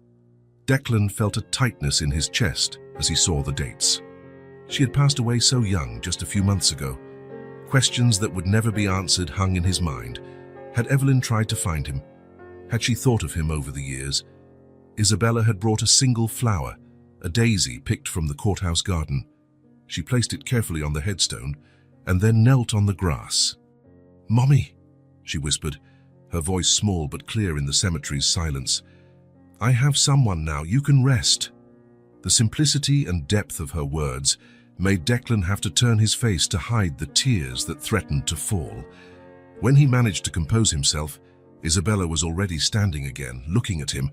Declan felt a tightness in his chest as he saw the dates. She had passed away so young, just a few months ago. Questions that would never be answered hung in his mind. Had Evelyn tried to find him? Had she thought of him over the years? Isabella had brought a single flower, a daisy picked from the courthouse garden. She placed it carefully on the headstone and then knelt on the grass. "Mommy," she whispered, her voice small but clear in the cemetery's silence. "I have someone now, you can rest." The simplicity and depth of her words made Declan have to turn his face to hide the tears that threatened to fall. When he managed to compose himself, Isabella was already standing again, looking at him.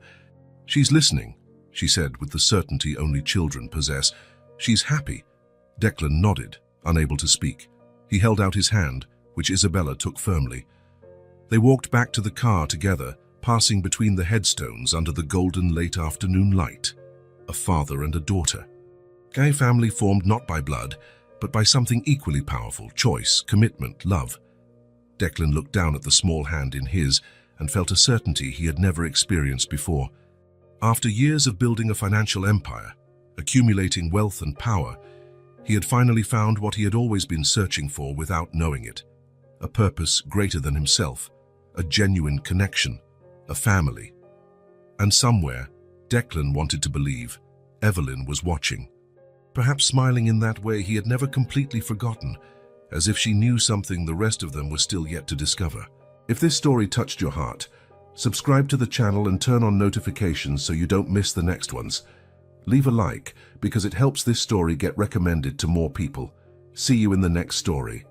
"She's listening," she said with the certainty only children possess. "She's happy." Declan nodded, unable to speak. He held out his hand, which Isabella took firmly. They walked back to the car together, passing between the headstones under the golden late afternoon light. A father and a daughter. A family formed not by blood, but by something equally powerful: choice, commitment, love. Declan looked down at the small hand in his and felt a certainty he had never experienced before. After years of building a financial empire, accumulating wealth and power, he had finally found what he had always been searching for without knowing it: a purpose greater than himself, a genuine connection, a family. And somewhere, Declan wanted to believe, Evelyn was watching. Perhaps smiling in that way he had never completely forgotten, as if she knew something the rest of them were still yet to discover. If this story touched your heart, subscribe to the channel and turn on notifications so you don't miss the next ones. Leave a like, because it helps this story get recommended to more people. See you in the next story.